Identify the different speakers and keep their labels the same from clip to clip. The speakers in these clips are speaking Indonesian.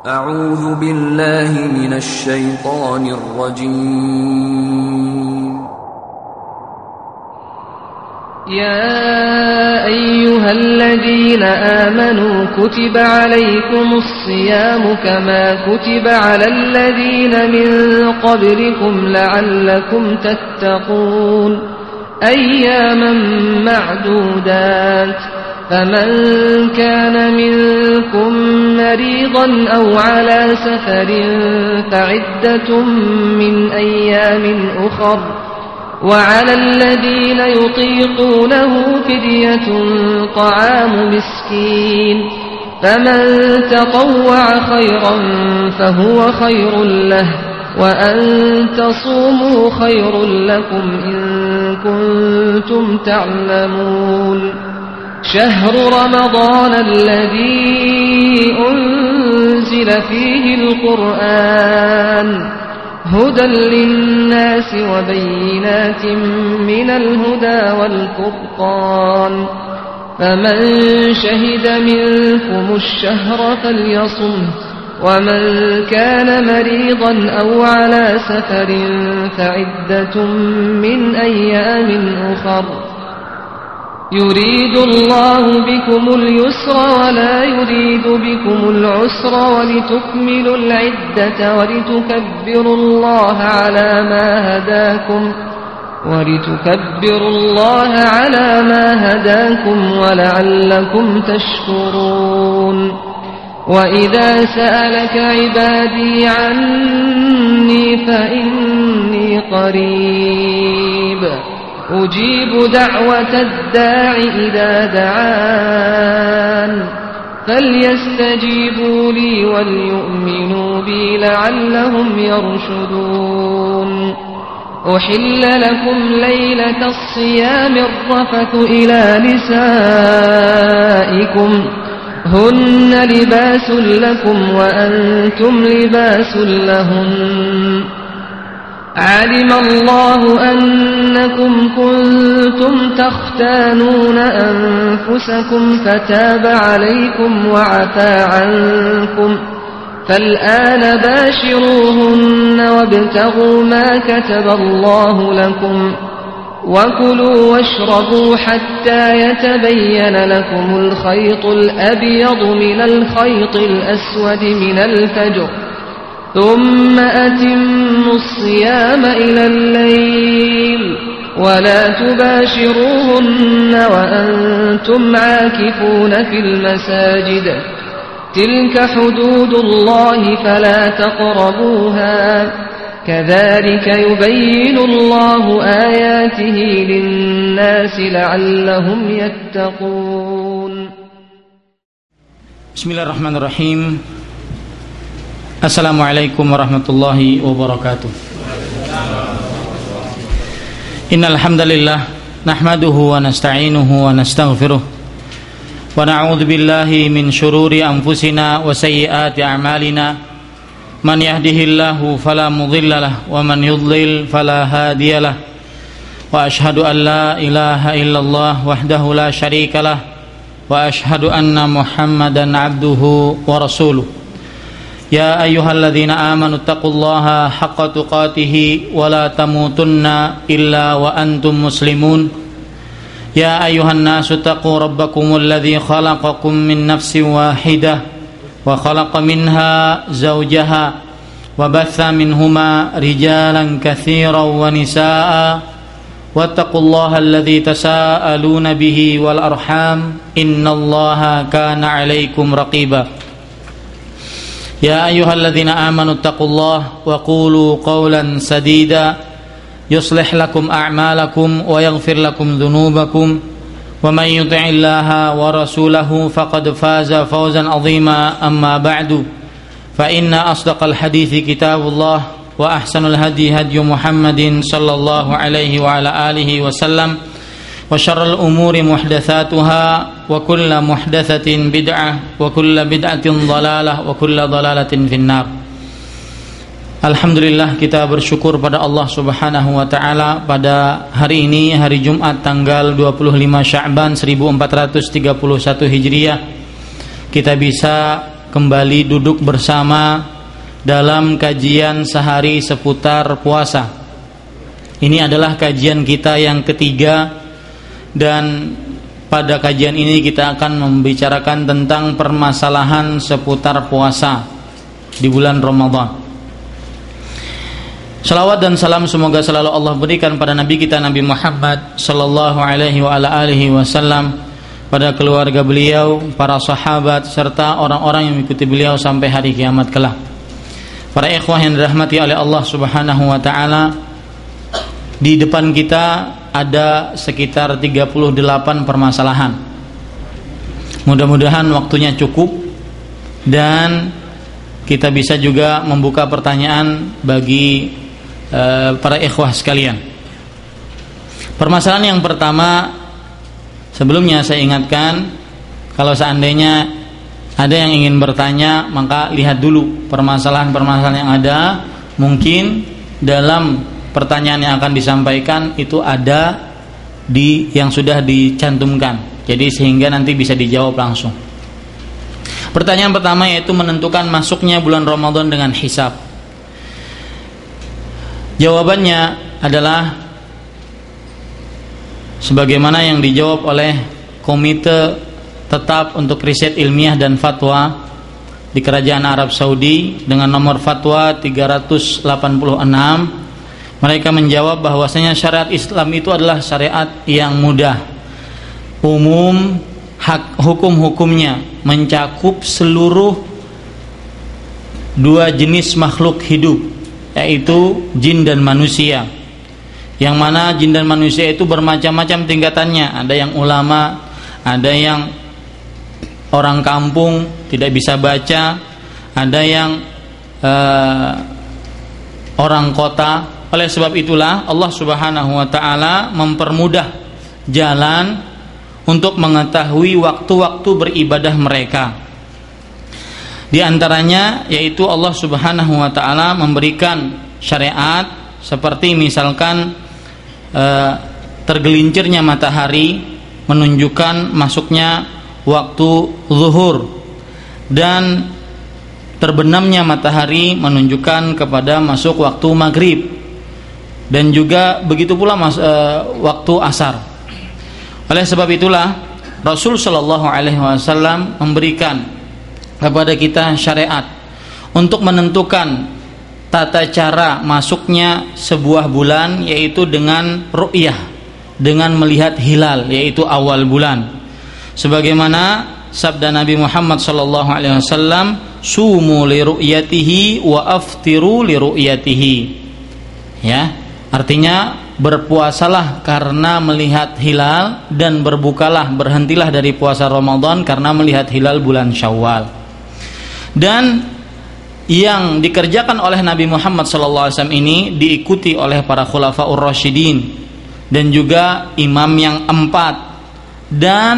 Speaker 1: أعوذ بالله من الشيطان الرجيم.
Speaker 2: يا أيها الذين آمنوا كتب عليكم الصيام كما كتب على الذين من قبلكم لعلكم تتقون أياما معدودات فمن كان منكم مريضا أو على سفر فعدة من أيام أخر وعلى الذين يطيقونه فدية طعام مسكين فمن تطوع خيرا فهو خير له وأن تصوموا خير لكم إن كنتم تعلمون شهر رمضان الذي أنزل فيه القرآن هدى للناس وبينات من الهدى والفرقان فمن شهد منكم الشهر فليصمه ومن كان مريضا أو على سفر فعدة من أيام أخر يريد الله بكم اليسر ولا يريد بكم العسر ولتكملوا العدة ولتكبروا الله على ما هداكم ولعلكم تشكرون وإذا سألك عبادي عني فإني قريب أجيب دعوة الداع إذا دعان فليستجيبوا لي وليؤمنوا بي لعلهم يرشدون أحل لكم ليلة الصيام الرفث إلى نسائكم هن لباس لكم وأنتم لباس لهن علم الله أنكم كنتم تختانون أنفسكم فتاب عليكم وعفى عنكم فالآن باشروهن وابتغوا ما كتب الله لكم وكلوا واشربوا حتى يتبين لكم الخيط الأبيض من الخيط الأسود من الفجر ثم أتموا الصيام إلى الليل ولا تباشروهن وأنتم عاكفون في المساجد تلك حدود الله فلا تقربوها كذلك يبين الله آياته للناس لعلهم يتقون.
Speaker 3: Bismillahirrahmanirrahim. Assalamualaikum warahmatullahi wabarakatuh. Innal hamdalillah nahmaduhu wa nasta'inuhu wa nastaghfiruh wa na'udzu billahi min shururi anfusina wa sayyiati a'malina man yahdihillahu fala mudhillalah wa man yudlil fala hadiyalah wa ashhadu an la ilaha illallah wahdahu la syarikalah wa ashhadu anna Muhammadan abduhu wa rasuluh. Ya ayyuhalladzina amanu taqullaha haqqa tuqatih wa la tamutunna illa wa antum muslimun. Ya ayyuhan nasu taqu rabbakumul ladzi khalaqakum min nafsin wahidah wa khalaqa minha zawjaha wa batha minhuma rijalan katsiran wa nisaa'a wattaqullaha alladzi tasaaluna bihi wal arham innallaha kana 'alaikum raqiba. Ya ayyuhalladzina amanu taqullaha wa qulu qawlan sadida yuslih lakum a'malakum wa yaghfir lakum dhunubakum wa man yuti'illaha wa rasulahu faqad faza fawzan 'azima amma ba'du fa inna asdaqal hadithi kitabullah wa ahsanul hadi hadyu Muhammadin sallallahu alaihi wa ala alihi wasallam wa syarrul umuri muhdatsatuha wa kullu muhdatsatin bid'ah wa kullu bid'atin dhalalah wa kullu dhalalatin finnar. Alhamdulillah, kita bersyukur pada Allah Subhanahu wa taala pada hari ini, hari Jumat tanggal 25 Sya'ban 1431 Hijriah, kita bisa kembali duduk bersama dalam kajian sehari seputar puasa. Ini adalah kajian kita yang ketiga, dan pada kajian ini kita akan membicarakan tentang permasalahan seputar puasa di bulan Ramadan. Salawat dan salam semoga selalu Allah berikan pada Nabi kita Nabi Muhammad sallallahu alaihi wa ala alihi wasallam, pada keluarga beliau, para sahabat serta orang-orang yang mengikuti beliau sampai hari kiamat kelak. Para ikhwah yang dirahmati oleh Allah Subhanahu wa taala, di depan kita ada sekitar 38 permasalahan. Mudah-mudahan waktunya cukup dan kita bisa juga membuka pertanyaan bagi para ikhwah sekalian. Permasalahan yang pertama, sebelumnya saya ingatkan, kalau seandainya ada yang ingin bertanya, maka lihat dulu permasalahan-permasalahan yang ada. Mungkin dalam pertanyaan yang akan disampaikan itu ada di yang sudah dicantumkan, jadi sehingga nanti bisa dijawab langsung. Pertanyaan pertama yaitu menentukan masuknya bulan Ramadan dengan hisab. Jawabannya adalah sebagaimana yang dijawab oleh Komite Tetap untuk Riset Ilmiah dan Fatwa di Kerajaan Arab Saudi dengan nomor fatwa 386. Mereka menjawab bahwasanya syariat Islam itu adalah syariat yang mudah, umum, hukum-hukumnya mencakup seluruh dua jenis makhluk hidup, yaitu jin dan manusia. Yang mana jin dan manusia itu bermacam-macam tingkatannya. Ada yang ulama, ada yang orang kampung tidak bisa baca, ada yang orang kota. Oleh sebab itulah Allah Subhanahu wa taala mempermudah jalan untuk mengetahui waktu-waktu beribadah mereka. Di antaranya yaitu Allah Subhanahu wa taala memberikan syariat seperti misalkan tergelincirnya matahari menunjukkan masuknya waktu zuhur, dan terbenamnya matahari menunjukkan kepada masuk waktu maghrib, dan juga begitu pula waktu asar. Oleh sebab itulah Rasul sallallahu alaihi wasallam memberikan kepada kita syariat untuk menentukan tata cara masuknya sebuah bulan, yaitu dengan ru'yah, dengan melihat hilal, yaitu awal bulan. Sebagaimana sabda Nabi Muhammad sallallahu alaihi wasallam, sumu li ru'yatihi wa aftiru li ru'yatihi. Ya, artinya berpuasalah karena melihat hilal, dan berbukalah, berhentilah dari puasa Ramadan karena melihat hilal bulan Syawal. Dan yang dikerjakan oleh Nabi Muhammad SAW ini diikuti oleh para khulafaur rasyidin dan juga imam yang 4 dan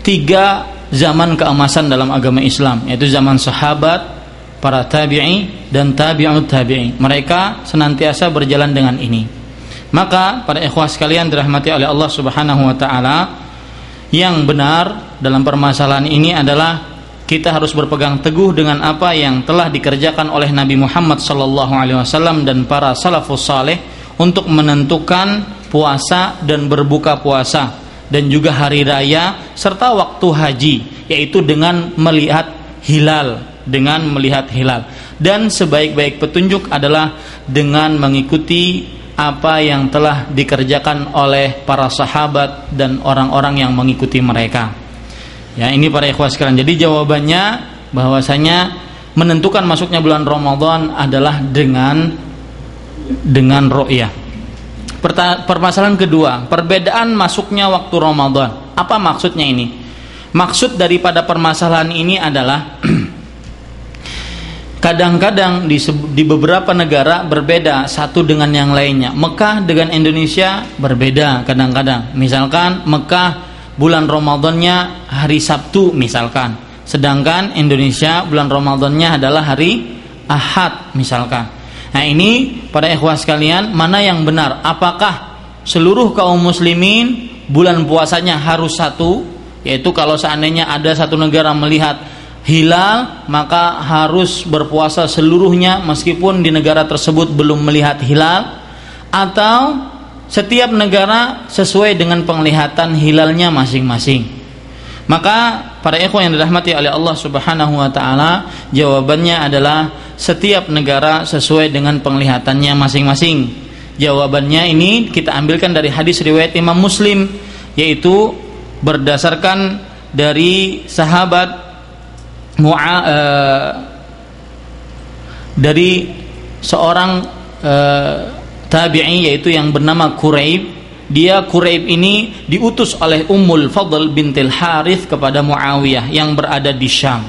Speaker 3: 3 zaman keemasan dalam agama Islam, yaitu zaman sahabat, para tabi'i dan tabi'ut tabi'i. Mereka senantiasa berjalan dengan ini. Maka para ikhwah sekalian dirahmati oleh Allah Subhanahu wa taala, yang benar dalam permasalahan ini adalah kita harus berpegang teguh dengan apa yang telah dikerjakan oleh Nabi Muhammad SAW dan para salafus saleh untuk menentukan puasa dan berbuka puasa, dan juga hari raya serta waktu haji, yaitu dengan melihat hilal, dan sebaik-baik petunjuk adalah dengan mengikuti apa yang telah dikerjakan oleh para sahabat dan orang-orang yang mengikuti mereka. Ya, ini para ikhwah sekalian. Jadi jawabannya bahwasanya menentukan masuknya bulan Ramadan adalah dengan ru'yah. Permasalahan kedua, perbedaan masuknya waktu Ramadan. Apa maksudnya ini? Maksud daripada permasalahan ini adalah kadang-kadang di beberapa negara berbeda satu dengan yang lainnya. Mekah dengan Indonesia berbeda kadang-kadang. Misalkan Mekah bulan Ramadannya hari Sabtu misalkan, sedangkan Indonesia bulan Ramadannya adalah hari Ahad misalkan. Nah, ini pada ikhwah sekalian, mana yang benar? Apakah seluruh kaum muslimin bulan puasanya harus satu, yaitu kalau seandainya ada satu negara melihat hilal, maka harus berpuasa seluruhnya meskipun di negara tersebut belum melihat hilal, atau setiap negara sesuai dengan penglihatan hilalnya masing-masing. Maka para ikhwan yang dirahmati oleh Allah Subhanahu wa taala, jawabannya adalah setiap negara sesuai dengan penglihatannya masing-masing. Jawabannya ini kita ambilkan dari hadis riwayat Imam Muslim, yaitu berdasarkan dari sahabat dari seorang tabi'i, yaitu yang bernama Quraib. Quraib ini diutus oleh Ummul Fadl bintil Harith kepada Muawiyah yang berada di Syam.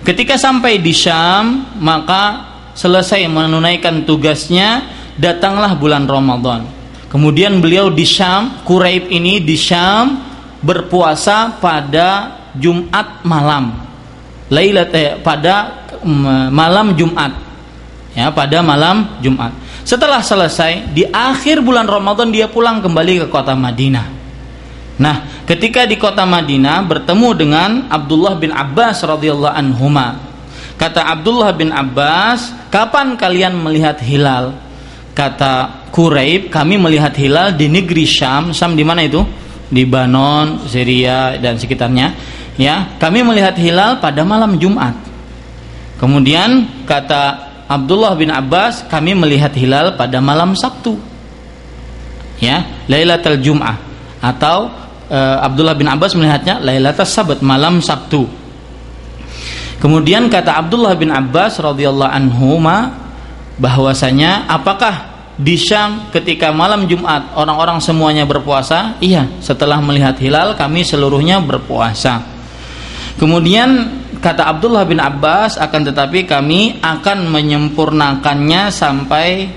Speaker 3: Ketika sampai di Syam, maka selesai menunaikan tugasnya, datanglah bulan Ramadan. Kemudian beliau di Syam, Quraib ini di Syam berpuasa pada Jumat malam. Pada malam Jumat. Ya, pada malam Jumat. Setelah selesai, di akhir bulan Ramadan dia pulang kembali ke kota Madinah. Nah, ketika di kota Madinah bertemu dengan Abdullah bin Abbas radhiyallahu anhuma. Kata Abdullah bin Abbas, "Kapan kalian melihat hilal?" Kata Quraib, "Kami melihat hilal di negeri Syam." Syam di mana itu? Di Banon, Syria dan sekitarnya. Ya, kami melihat hilal pada malam Jumat. Kemudian kata Abdullah bin Abbas, "Kami melihat hilal pada malam Sabtu." Ya, Lailatul Jum'ah, atau Abdullah bin Abbas melihatnya Lailatul Sabat, malam Sabtu. Kemudian kata Abdullah bin Abbas radhiyallahu anhuma, bahwasanya apakah di Syam ketika malam Jumat orang-orang semuanya berpuasa? Iya, setelah melihat hilal kami seluruhnya berpuasa. Kemudian kata Abdullah bin Abbas, akan tetapi kami akan menyempurnakannya sampai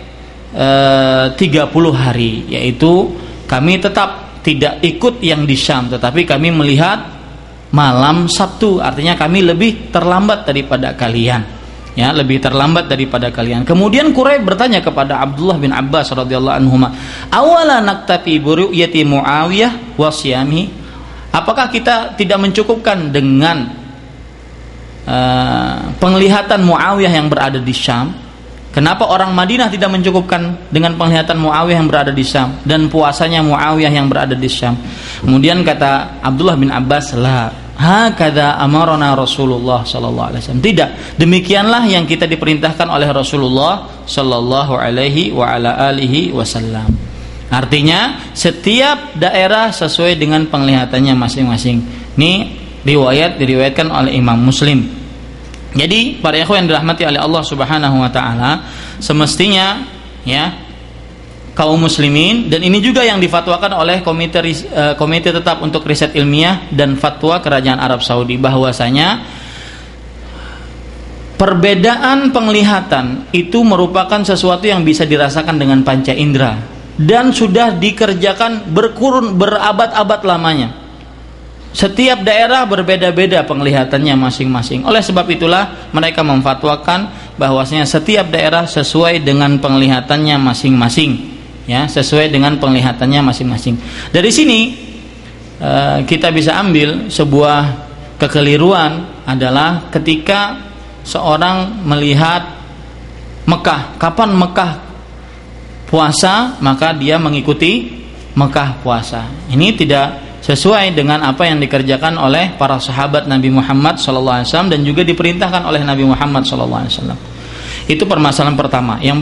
Speaker 3: 30 hari, yaitu kami tetap tidak ikut yang di Syam, tetapi kami melihat malam Sabtu, artinya kami lebih terlambat daripada kalian. Ya, lebih terlambat daripada kalian. Kemudian Quraib bertanya kepada Abdullah bin Abbas radhiyallahu anhuma, "Awala naktafi bi ru'yati Muawiyah wa siyami?" Apakah kita tidak mencukupkan dengan penglihatan Muawiyah yang berada di Syam? Kenapa orang Madinah tidak mencukupkan dengan penglihatan Muawiyah yang berada di Syam dan puasanya Muawiyah yang berada di Syam? Kemudian kata Abdullah bin Abbas, "La hakadha amarna Rasulullah sallallahu alaihi wasallam." Tidak, demikianlah yang kita diperintahkan oleh Rasulullah sallallahu alaihi wa ala alihi wasallam. Artinya setiap daerah sesuai dengan penglihatannya masing-masing. Ini diriwayatkan oleh Imam Muslim. Jadi para ikhwan yang dirahmati oleh Allah Subhanahu wa taala, semestinya ya kaum muslimin, dan ini juga yang difatwakan oleh komite tetap untuk riset ilmiah dan fatwa Kerajaan Arab Saudi, bahwasanya perbedaan penglihatan itu merupakan sesuatu yang bisa dirasakan dengan panca indera dan sudah dikerjakan berabad-abad lamanya. Setiap daerah berbeda-beda penglihatannya masing-masing. Oleh sebab itulah mereka memfatwakan bahwasanya setiap daerah sesuai dengan penglihatannya masing-masing. Ya, sesuai dengan penglihatannya masing-masing. Dari sini kita bisa ambil sebuah kekeliruan adalah ketika seorang melihat Mekah. Kapan Mekah puasa, maka dia mengikuti Mekah puasa. Ini tidak sesuai dengan apa yang dikerjakan oleh para sahabat Nabi Muhammad SAW dan juga diperintahkan oleh Nabi Muhammad SAW. Itu permasalahan pertama yang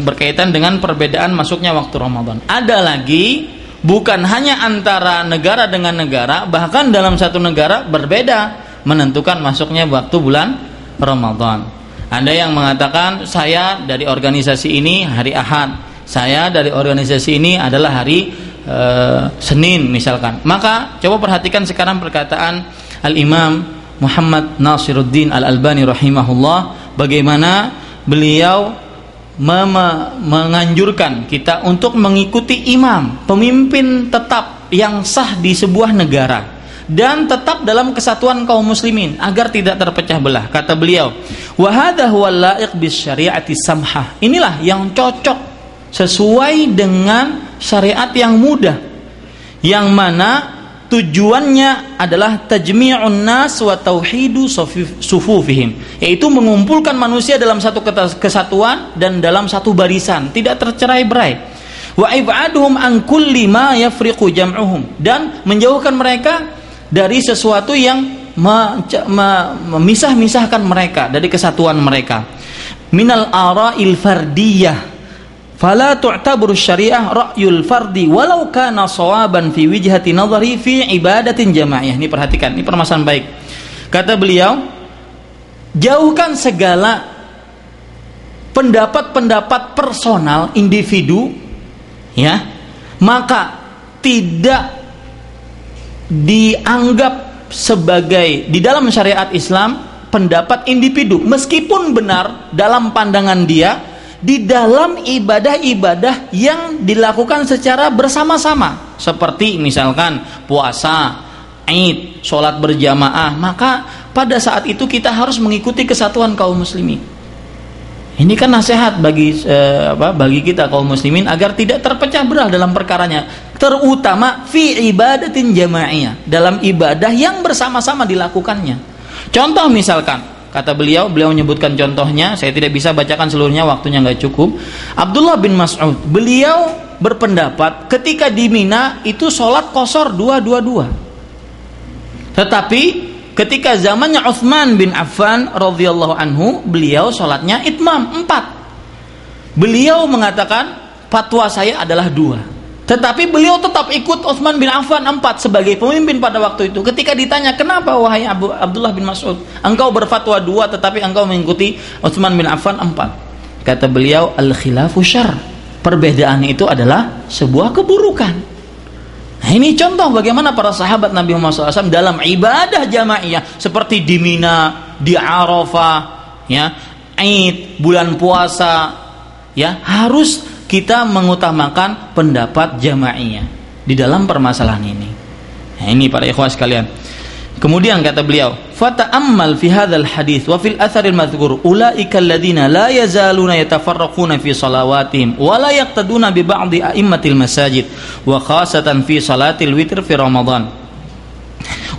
Speaker 3: berkaitan dengan perbedaan masuknya waktu Ramadan. Ada lagi, bukan hanya antara negara dengan negara, bahkan dalam satu negara berbeda menentukan masuknya waktu bulan Ramadan. Ada yang mengatakan, saya dari organisasi ini hari Ahad, saya dari organisasi ini adalah hari Senin misalkan. Maka coba perhatikan sekarang perkataan Al-Imam Muhammad Nasiruddin Al-Albani rahimahullah, bagaimana beliau menganjurkan kita untuk mengikuti imam, pemimpin tetap yang sah di sebuah negara dan tetap dalam kesatuan kaum muslimin agar tidak terpecah belah. Kata beliau, wa hadha huwa laiq bis syari'ati samhah. Inilah yang cocok sesuai dengan syariat yang mudah, yang mana tujuannya adalah tajmi'un nas wa tauhidu sufufihim, yaitu mengumpulkan manusia dalam satu kesatuan dan dalam satu barisan, tidak tercerai-berai. Wa ib'aduhum an kulli ma yafriqu jam'uhum, dan menjauhkan mereka dari sesuatu yang memisah-misahkan mereka dari kesatuan mereka. Minal ara'il fardiyah fala tu'tabaru syariah ra'yul fardi walau kana sawaban fi wijhati nadhari fi ibadatin jamaiyah. Ini perhatikan, ini permasalahan baik. Kata beliau, jauhkan segala pendapat-pendapat personal individu, ya, maka tidak dianggap sebagai di dalam syariat Islam pendapat individu, meskipun benar dalam pandangan dia di dalam ibadah-ibadah yang dilakukan secara bersama-sama, seperti misalkan puasa, Id, sholat berjamaah, maka pada saat itu kita harus mengikuti kesatuan kaum muslimin. Ini kan nasihat bagi kita kaum muslimin agar tidak terpecah belah dalam perkaranya, terutama fi ibadatin jamaiyah, dalam ibadah yang bersama-sama dilakukannya. Contoh misalkan, kata beliau menyebutkan contohnya, saya tidak bisa bacakan seluruhnya, waktunya nggak cukup. Abdullah bin Mas'ud, beliau berpendapat ketika di Mina itu sholat qashar 2-2-2. Tetapi ketika zamannya Utsman bin Affan radhiyallahu anhu, beliau sholatnya itmam 4. Beliau mengatakan fatwa saya adalah 2. Tetapi beliau tetap ikut Utsman bin Affan 4 sebagai pemimpin pada waktu itu. Ketika ditanya, kenapa wahai Abdullah bin Mas'ud, engkau berfatwa 2 tetapi engkau mengikuti Utsman bin Affan 4? Kata beliau, al-khilafu syarr. Perbedaan itu adalah sebuah keburukan. Nah, ini contoh bagaimana para sahabat Nabi Muhammad SAW dalam ibadah jamaiyah seperti di Mina, di Arafah, ya, Id, bulan puasa, ya, harus kita mengutamakan pendapat jamaiyah di dalam permasalahan ini. Nah, ini para ikhwah sekalian. Kemudian kata beliau, fata'ammal fi hadzal hadits wa fil atharil madhkur ulaika alladziina la yazaluna yatafarraquna fi salawatihim wa la yaqtaduna bi ba'dhi a'immatil masajid wa khasatan fi salatil witr fi Ramadan.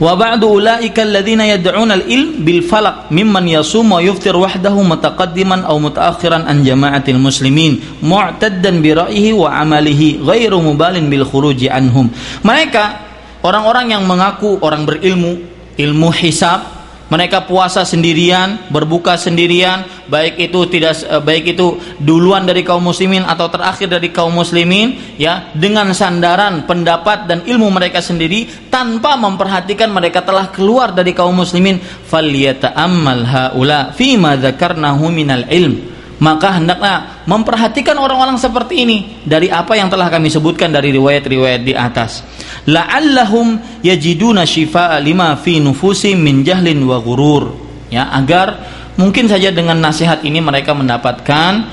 Speaker 3: Wa ba'du ulaika alladziina yad'una al-ilm bil falaq mimman yasum wa yuftir wahdahu mutaqaddiman aw mutaakhiran an jama'atil muslimin mu'taddan bi ra'yihi wa 'amalihi ghairu mubalin bil khuruji anhum. Mereka orang-orang yang mengaku orang berilmu, ilmu hisab, mereka puasa sendirian, berbuka sendirian, baik itu duluan dari kaum muslimin atau terakhir dari kaum muslimin, ya, dengan sandaran pendapat dan ilmu mereka sendiri tanpa memperhatikan mereka telah keluar dari kaum muslimin. Falyata'ammal haula fi ma dzakarnahu minal ilm. Maka hendaklah memperhatikan orang-orang seperti ini dari apa yang telah kami sebutkan dari riwayat-riwayat di atas. La'allahum yajiduna shifaa'a lima fi nufusim min jahlin wa ghurur. Ya, agar mungkin saja dengan nasihat ini mereka mendapatkan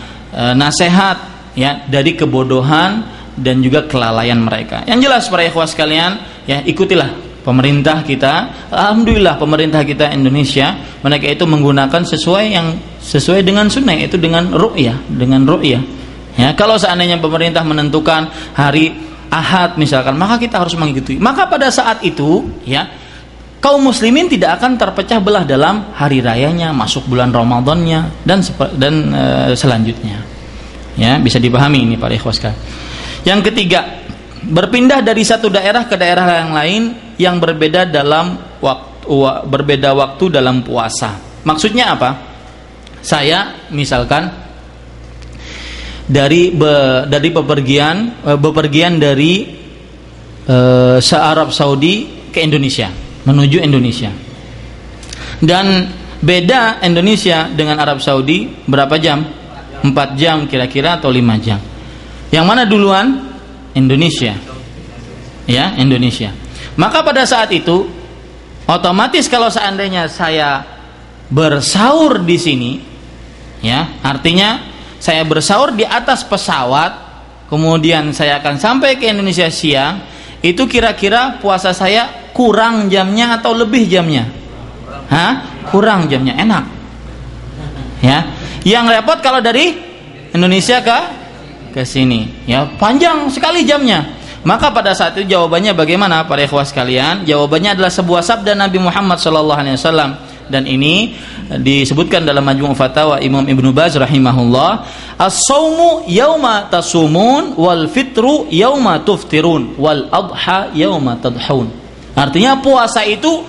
Speaker 3: nasihat, ya, dari kebodohan dan juga kelalaian mereka. Yang jelas para ikhwah sekalian, ya, ikutilah pemerintah kita. Alhamdulillah pemerintah kita Indonesia, mereka itu menggunakan sesuai dengan sunnah, yaitu dengan ru'yah, ya. Kalau seandainya pemerintah menentukan hari Ahad misalkan, maka kita harus mengikuti. Maka pada saat itu, ya, kaum muslimin tidak akan terpecah belah dalam hari rayanya, masuk bulan Ramadannya dan selanjutnya. Ya, bisa dipahami ini para ikhwah sekalian. Yang ketiga, berpindah dari satu daerah ke daerah yang lain yang berbeda waktu dalam puasa. Maksudnya apa? Saya misalkan dari bepergian dari se-Arab Saudi ke Indonesia, menuju Indonesia, dan beda Indonesia dengan Arab Saudi berapa jam? 4 jam kira-kira atau 5 jam. Yang mana duluan? Indonesia, ya, Indonesia. Maka pada saat itu otomatis kalau seandainya saya bersaur di sini, ya, artinya saya bersaur di atas pesawat, kemudian saya akan sampai ke Indonesia siang, itu kira-kira puasa saya kurang jamnya atau lebih jamnya? Kurang jamnya, enak. Ya, yang repot kalau dari Indonesia ke sini, ya, panjang sekali jamnya. Maka pada saat itu jawabannya bagaimana para ikhwah sekalian? Jawabannya adalah sebuah sabda Nabi Muhammad SAW, dan ini disebutkan dalam Majmu' Fatawa Imam Ibnu Baz rahimahullah, as-saumu yauma tasumun wal fitru yauma tuftirun wal adha yauma tadhun. Artinya puasa itu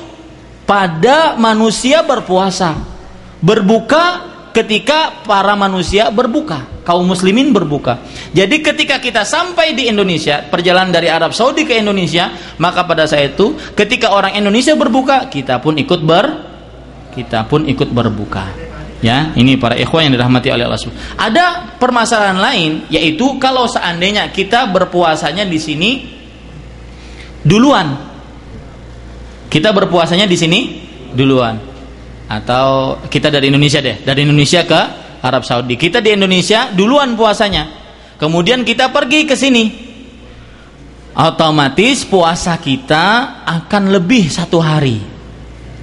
Speaker 3: pada manusia berpuasa, berbuka ketika para manusia berbuka, kaum muslimin berbuka. Jadi ketika kita sampai di Indonesia, perjalanan dari Arab Saudi ke Indonesia, maka pada saat itu ketika orang Indonesia berbuka, kita pun ikut berbuka. Ya, ini para ikhwan yang dirahmati oleh Allah. Ada permasalahan lain, yaitu kalau seandainya kita berpuasanya di sini duluan. Kita berpuasanya di sini duluan. Atau kita dari Indonesia deh, dari Indonesia ke Arab Saudi. Kita di Indonesia duluan puasanya. Kemudian kita pergi ke sini. Otomatis puasa kita akan lebih 1 hari.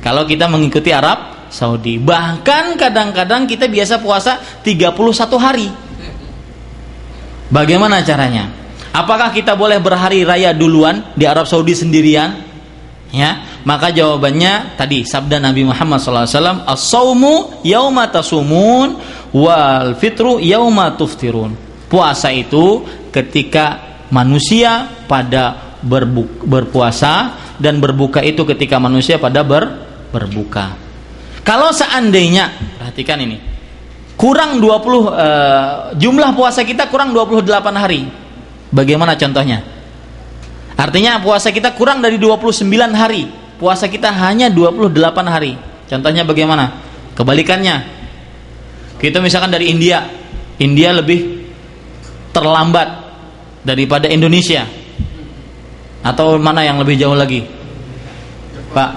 Speaker 3: Kalau kita mengikuti Arab Saudi. Bahkan kadang-kadang kita biasa puasa 31 hari. Bagaimana caranya? Apakah kita boleh berhari raya duluan di Arab Saudi sendirian? Ya, maka jawabannya tadi sabda Nabi Muhammad SAW, as-saumu yauma tasumun wal fitru yauma tuftirun. Puasa itu ketika manusia pada berpuasa, dan berbuka itu ketika manusia pada berbuka. Kalau seandainya, perhatikan ini, kurang 20 jumlah puasa kita kurang 28 hari. Bagaimana contohnya? Artinya puasa kita kurang dari 29 hari. Puasa kita hanya 28 hari. Contohnya bagaimana? Kebalikannya. Kita misalkan dari India. India lebih terlambat daripada Indonesia. Atau mana yang lebih jauh lagi? Pak,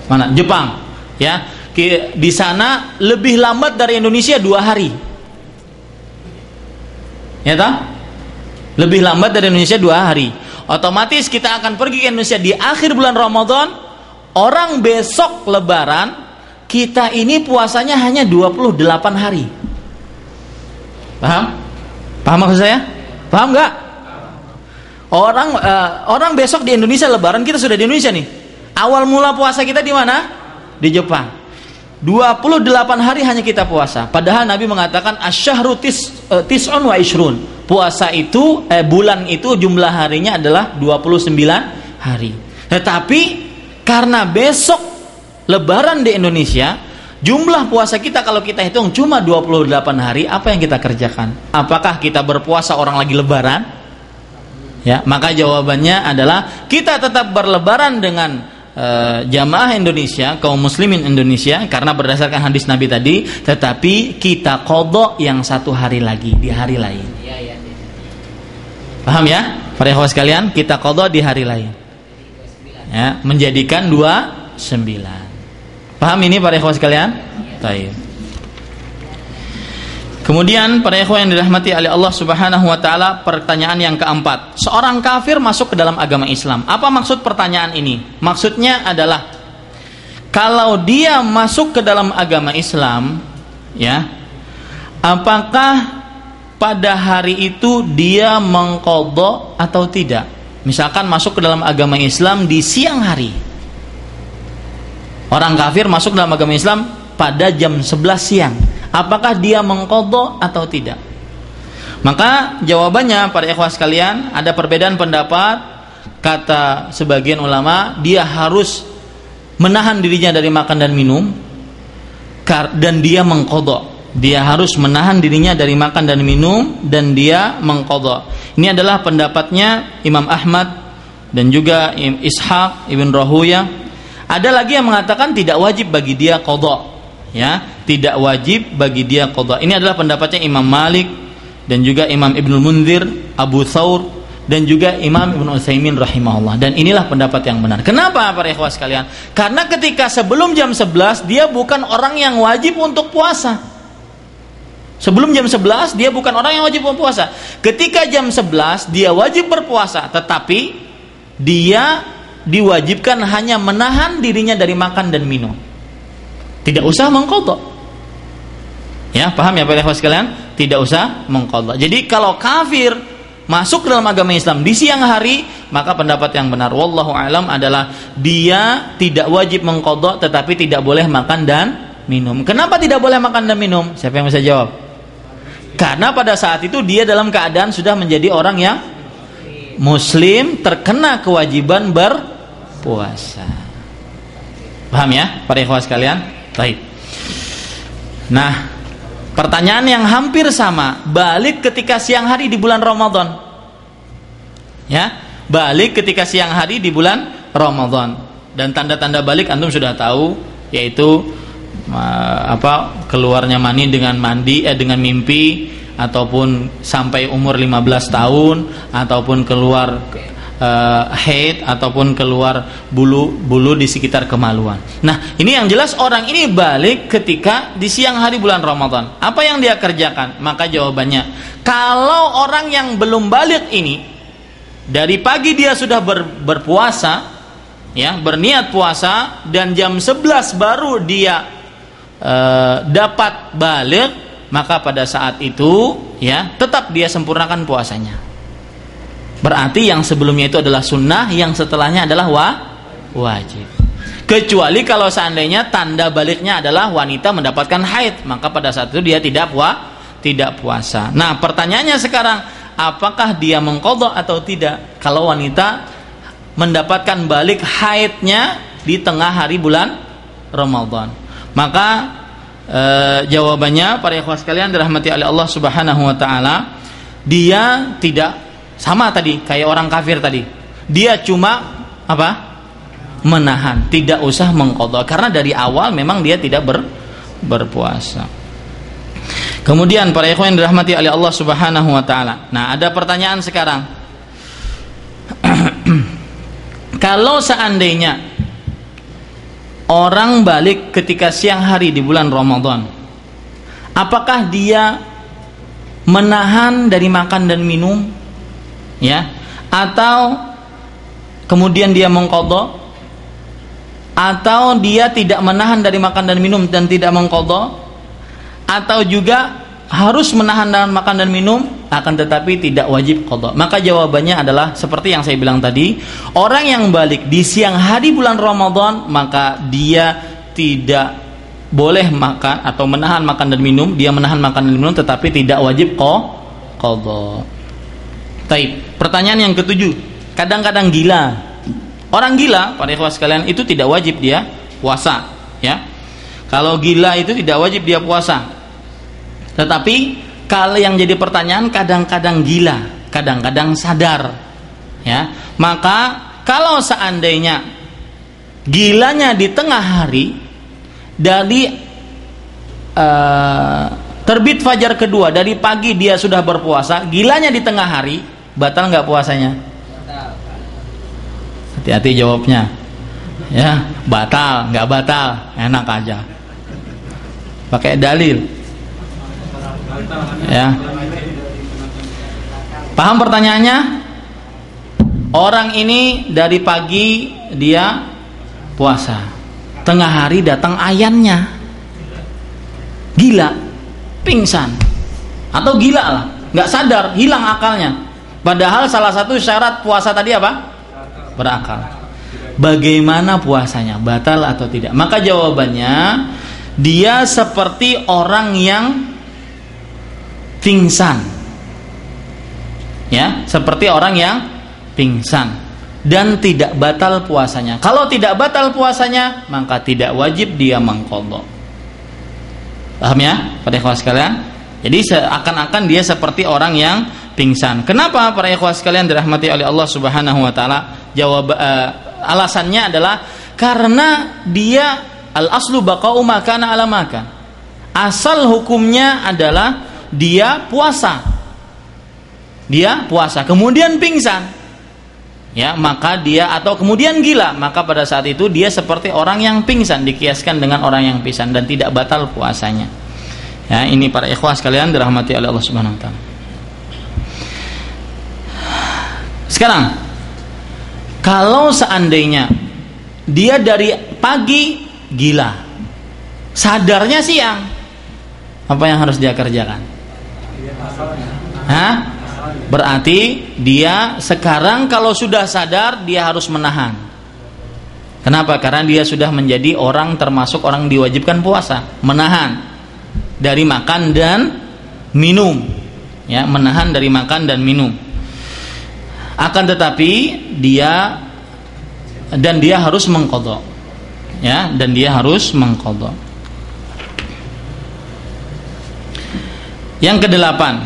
Speaker 3: mana? Jepang. Ya. Di sana lebih lambat dari Indonesia 2 hari. Ya toh? Lebih lambat dari Indonesia 2 hari. Otomatis kita akan pergi ke Indonesia di akhir bulan Ramadan. Orang besok Lebaran, kita ini puasanya hanya 28 hari. Paham? Paham maksud saya? Paham nggak? Orang besok di Indonesia Lebaran, kita sudah di Indonesia nih. Awal mula puasa kita di mana? Di Jepang. 28 hari hanya kita puasa. Padahal Nabi mengatakan asyahru tis'un wa ishrun. Puasa itu bulan itu jumlah harinya adalah 29 hari. Tetapi karena besok Lebaran di Indonesia, jumlah puasa kita kalau kita hitung cuma 28 hari, apa yang kita kerjakan? Apakah kita berpuasa orang lagi Lebaran? Ya, maka jawabannya adalah kita tetap berlebaran dengan jamaah Indonesia, kaum muslimin Indonesia, karena berdasarkan hadis Nabi tadi, tetapi kita qadha yang 1 hari lagi di hari lain. Paham ya? Para ikhwah sekalian, kita qadha di hari lain. Ya, menjadikan 29. Paham ini para ikhwah sekalian? Baik. Kemudian para ikhwah yang dirahmati oleh Allah Subhanahu wa taala, pertanyaan yang keempat. Seorang kafir masuk ke dalam agama Islam. Apa maksud pertanyaan ini? Maksudnya adalah kalau dia masuk ke dalam agama Islam, ya, apakah pada hari itu dia mengqadha atau tidak? Misalkan masuk ke dalam agama Islam di siang hari. Orang kafir masuk dalam agama Islam pada jam 11 siang. Apakah dia mengqadha atau tidak? Maka jawabannya para ikhwah sekalian, ada perbedaan pendapat. Kata sebagian ulama, dia harus menahan dirinya dari makan dan minum, dan dia mengqadha. Dia harus menahan dirinya dari makan dan minum, dan dia mengqadha. Ini adalah pendapatnya Imam Ahmad dan juga Ishaq Ibn Rahuyah. Ada lagi yang mengatakan tidak wajib bagi dia qadha. Ya, tidak wajib bagi dia qadha. Ini adalah pendapatnya Imam Malik dan juga Imam Ibnul Munzir, Abu Thawr, dan juga Imam Ibnu Utsaimin rahimahullah. Dan inilah pendapat yang benar. Kenapa para ikhwah sekalian? Karena ketika sebelum jam 11 dia bukan orang yang wajib untuk puasa. Sebelum jam 11 dia bukan orang yang wajib berpuasa. Ketika jam 11 dia wajib berpuasa, tetapi dia diwajibkan hanya menahan dirinya dari makan dan minum. Tidak usah mengqadha. Ya, paham ya para ikhwah sekalian? Tidak usah mengqadha. Jadi kalau kafir masuk dalam agama Islam di siang hari, maka pendapat yang benar wallahu alam adalah dia tidak wajib mengqadha tetapi tidak boleh makan dan minum. Kenapa tidak boleh makan dan minum? Siapa yang bisa jawab? Karena pada saat itu dia dalam keadaan sudah menjadi orang yang muslim, terkena kewajiban berpuasa. Paham ya para ikhwah sekalian? Baik. Nah, pertanyaan yang hampir sama, balik ketika siang hari di bulan Ramadan. Ya, balik ketika siang hari di bulan Ramadan. Dan tanda-tanda balik antum sudah tahu, yaitu keluarnya mani dengan dengan mimpi, ataupun sampai umur 15 tahun, ataupun keluar haid, ataupun keluar bulu di sekitar kemaluan. Nah, ini yang jelas orang ini balik ketika di siang hari bulan Ramadan. Apa yang dia kerjakan? Maka jawabannya, kalau orang yang belum balik ini dari pagi dia sudah berpuasa, ya, berniat puasa, dan jam 11 baru dia dapat balik, maka pada saat itu ya tetap dia sempurnakan puasanya. Berarti yang sebelumnya itu adalah sunnah, yang setelahnya adalah wajib. Kecuali kalau seandainya tanda baliknya adalah wanita mendapatkan haid, maka pada saat itu dia tidak puasa. Nah, pertanyaannya sekarang, apakah dia mengqadha atau tidak kalau wanita mendapatkan balik haidnya di tengah hari bulan Ramadan? Maka jawabannya para ikhwah sekalian dirahmati oleh Allah Subhanahu wa taala, dia tidak sama tadi kayak orang kafir tadi. Dia cuma menahan, tidak usah mengqadha karena dari awal memang dia tidak berpuasa. Kemudian para ikhwan yang dirahmati oleh Allah Subhanahu wa taala. Nah, ada pertanyaan sekarang. Kalau seandainya orang balik ketika siang hari di bulan Ramadan, apakah dia menahan dari makan dan minum, ya, atau kemudian dia mengqadha, atau dia tidak menahan dari makan dan minum dan tidak mengqadha, atau juga harus menahan dan makan dan minum akan tetapi tidak wajib qadha? Maka jawabannya adalah seperti yang saya bilang tadi, orang yang balik di siang hari bulan Ramadan maka dia tidak boleh makan atau menahan makan dan minum, dia menahan makan dan minum tetapi tidak wajib qadha. Taib. Pertanyaan yang ketujuh, kadang-kadang gila. Orang gila, para ikhwah sekalian, itu tidak wajib dia puasa, ya. Kalau gila itu tidak wajib dia puasa. Tetapi kalau yang jadi pertanyaan, kadang-kadang gila, kadang-kadang sadar, ya. Maka kalau seandainya gilanya di tengah hari, dari terbit fajar kedua, dari pagi dia sudah berpuasa, gilanya di tengah hari, batal nggak puasanya? Hati-hati jawabnya, ya. Batal, nggak batal, enak aja, pakai dalil, ya. Paham pertanyaannya? Orang ini dari pagi dia puasa, tengah hari datang ayannya, gila, pingsan, atau gila lah, nggak sadar, hilang akalnya. Padahal salah satu syarat puasa tadi apa? Berakal. Bagaimana puasanya? Batal atau tidak? Maka jawabannya, dia seperti orang yang pingsan, ya, seperti orang yang pingsan, dan tidak batal puasanya. Kalau tidak batal puasanya, maka tidak wajib dia mengqadha. Paham ya para ikhwah sekalian? Jadi seakan-akan dia seperti orang yang pingsan. Kenapa para ikhwah sekalian dirahmati oleh Allah Subhanahu wa taala? Alasannya adalah karena dia al-aslu baqa'u ma kana ala ma kana. Asal hukumnya adalah dia puasa. Dia puasa kemudian pingsan. Ya, maka dia atau kemudian gila, maka pada saat itu dia seperti orang yang pingsan, dikiaskan dengan orang yang pingsan dan tidak batal puasanya. Ya, ini para ikhwah sekalian dirahmati oleh Allah Subhanahu wa taala. Sekarang, kalau seandainya dia dari pagi gila, sadarnya siang, apa yang harus dia kerjakan? Berarti dia sekarang kalau sudah sadar dia harus menahan. Kenapa? Karena dia sudah menjadi orang termasuk orang diwajibkan puasa, menahan dari makan dan minum. Ya, menahan dari makan dan minum. Akan tetapi dia harus mengqadha. Ya, dan dia harus mengqadha. Yang kedelapan,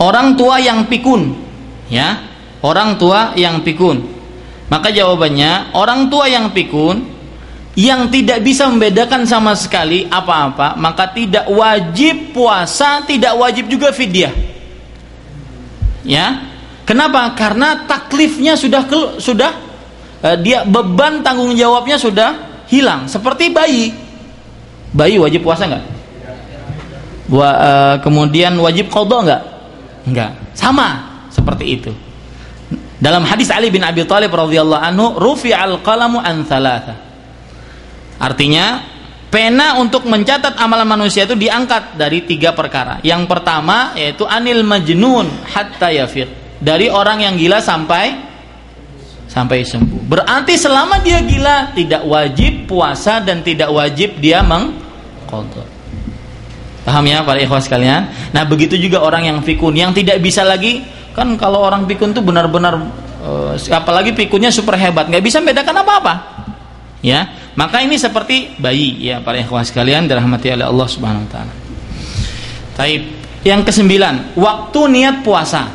Speaker 3: orang tua yang pikun. Ya, orang tua yang pikun. Maka jawabannya, orang tua yang pikun yang tidak bisa membedakan sama sekali apa-apa, maka tidak wajib puasa, tidak wajib juga fidyah. Ya. Kenapa? Karena taklifnya sudah dia beban tanggung jawabnya sudah hilang. Seperti bayi. Bayi wajib puasa enggak? Kemudian wajib qadha enggak? Enggak. Sama seperti itu. Dalam hadis Ali bin Abi Thalib radhiyallahu anhu, rufi'al qalamu an thalatha. Artinya, pena untuk mencatat amalan manusia itu diangkat dari 3 perkara. Yang pertama yaitu anil majnun hatta yafiq. Dari orang yang gila sampai sembuh. Berarti selama dia gila tidak wajib puasa dan tidak wajib dia mengqadha. Paham ya para ikhwah sekalian? Nah, begitu juga orang yang pikun yang tidak bisa lagi. Kan kalau orang pikun tuh benar-benar apalagi pikunnya super hebat, nggak bisa membedakan apa-apa. Ya, maka ini seperti bayi ya para ikhwah sekalian dirahmati oleh Allah Subhanahu wa taala. Taib. Yang ke-9, waktu niat puasa.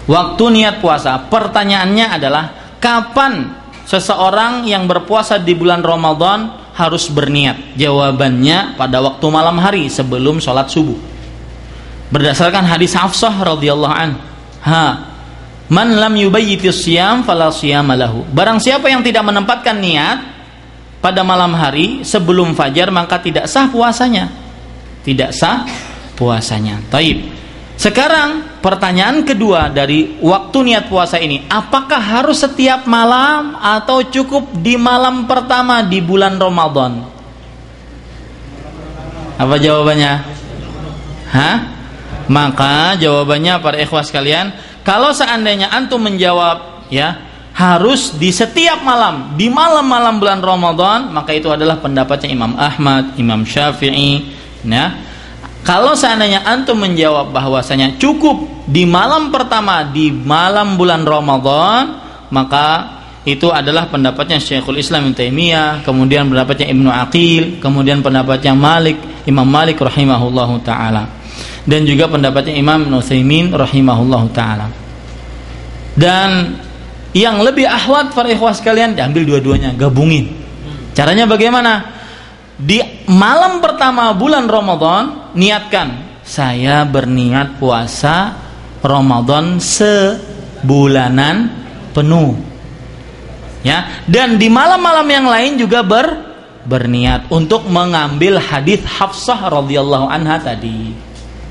Speaker 3: Waktu niat puasa. Pertanyaannya adalah kapan seseorang yang berpuasa di bulan Ramadan harus berniat? Jawabannya pada waktu malam hari sebelum sholat subuh. Berdasarkan hadis Hafsah radhiyallahu anha, man lam yubayyitis siyam fala siyama lahu. Barang siapa yang tidak menempatkan niat pada malam hari sebelum fajar, maka tidak sah puasanya. Tidak sah puasanya. Taib. Sekarang pertanyaan kedua dari waktu niat puasa ini, apakah harus setiap malam atau cukup di malam pertama di bulan Ramadan? Apa jawabannya? Hah? Maka jawabannya para ikhwah sekalian, kalau seandainya antum menjawab ya harus di setiap malam, di malam-malam bulan Ramadan, maka itu adalah pendapatnya Imam Ahmad, Imam Syafi'i. Ya. Kalau seandainya antum menjawab bahwasanya cukup di malam pertama di malam bulan Ramadan, maka itu adalah pendapatnya Syekhul Islam Ibnu Taimiyah, kemudian pendapatnya Ibnu Aqil, kemudian pendapatnya Imam Malik rahimahullahu taala. Dan juga pendapatnya Imam Ibnu Utsaimin rahimahullahu taala. Dan yang lebih ahwat para ikhwah sekalian, diambil dua-duanya, gabungin. Caranya bagaimana? Di malam pertama bulan Ramadan, niatkan saya berniat puasa Ramadan sebulanan penuh. Ya, dan di malam-malam yang lain juga berniat untuk mengambil hadis Hafsah radhiyallahu anha tadi.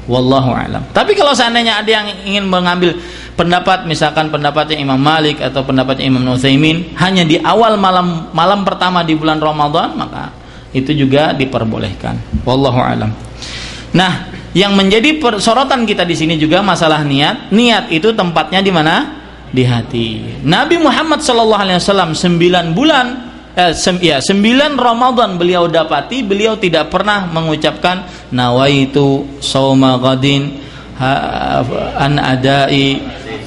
Speaker 3: Wallahu a'lam. Tapi kalau seandainya ada yang ingin mengambil pendapat, misalkan pendapatnya Imam Malik atau pendapatnya Imam Utsaimin hanya di awal malam pertama di bulan Ramadan, maka itu juga diperbolehkan. Wallahu a'lam. Nah, yang menjadi sorotan kita di sini juga masalah niat. Niat itu tempatnya di mana? Di hati. Nabi Muhammad SAW 9 Ramadan beliau dapati, beliau tidak pernah mengucapkan nawaitu shauma ghadin an adai